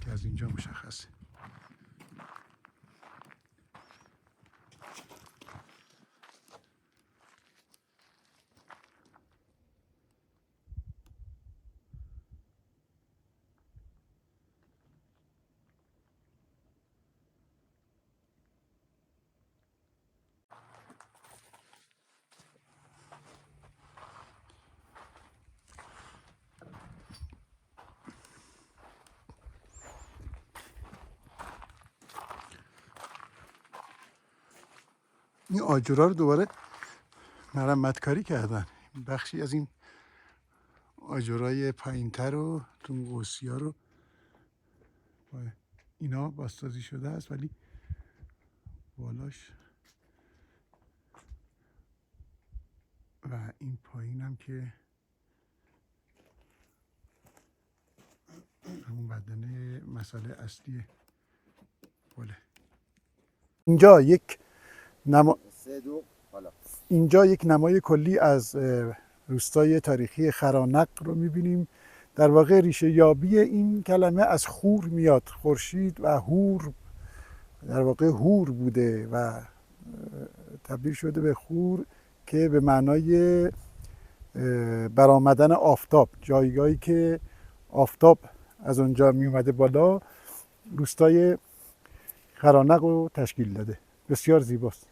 که از اینجا مشخصه. این آجرها رو دوباره مرمت کاری کردن. بخشی از این آجرهای پایینتر و تو قوسی ها رو اینا بازسازی شده است ولی بالاش و این پایین هم که همون بدنه مسئله اصلی پله. اینجا یک نمای کلی از روستای تاریخی خرانق رو می‌بینیم. در واقع ریشه یابی این کلمه از خور میاد. خورشید و هور در واقع هور بوده و تبدیل شده به خور که به معنای برآمدن آفتاب، جایگاهی که آفتاب از اونجا می اومده بالا، روستای خرانق رو تشکیل داده. بسیار زیباست.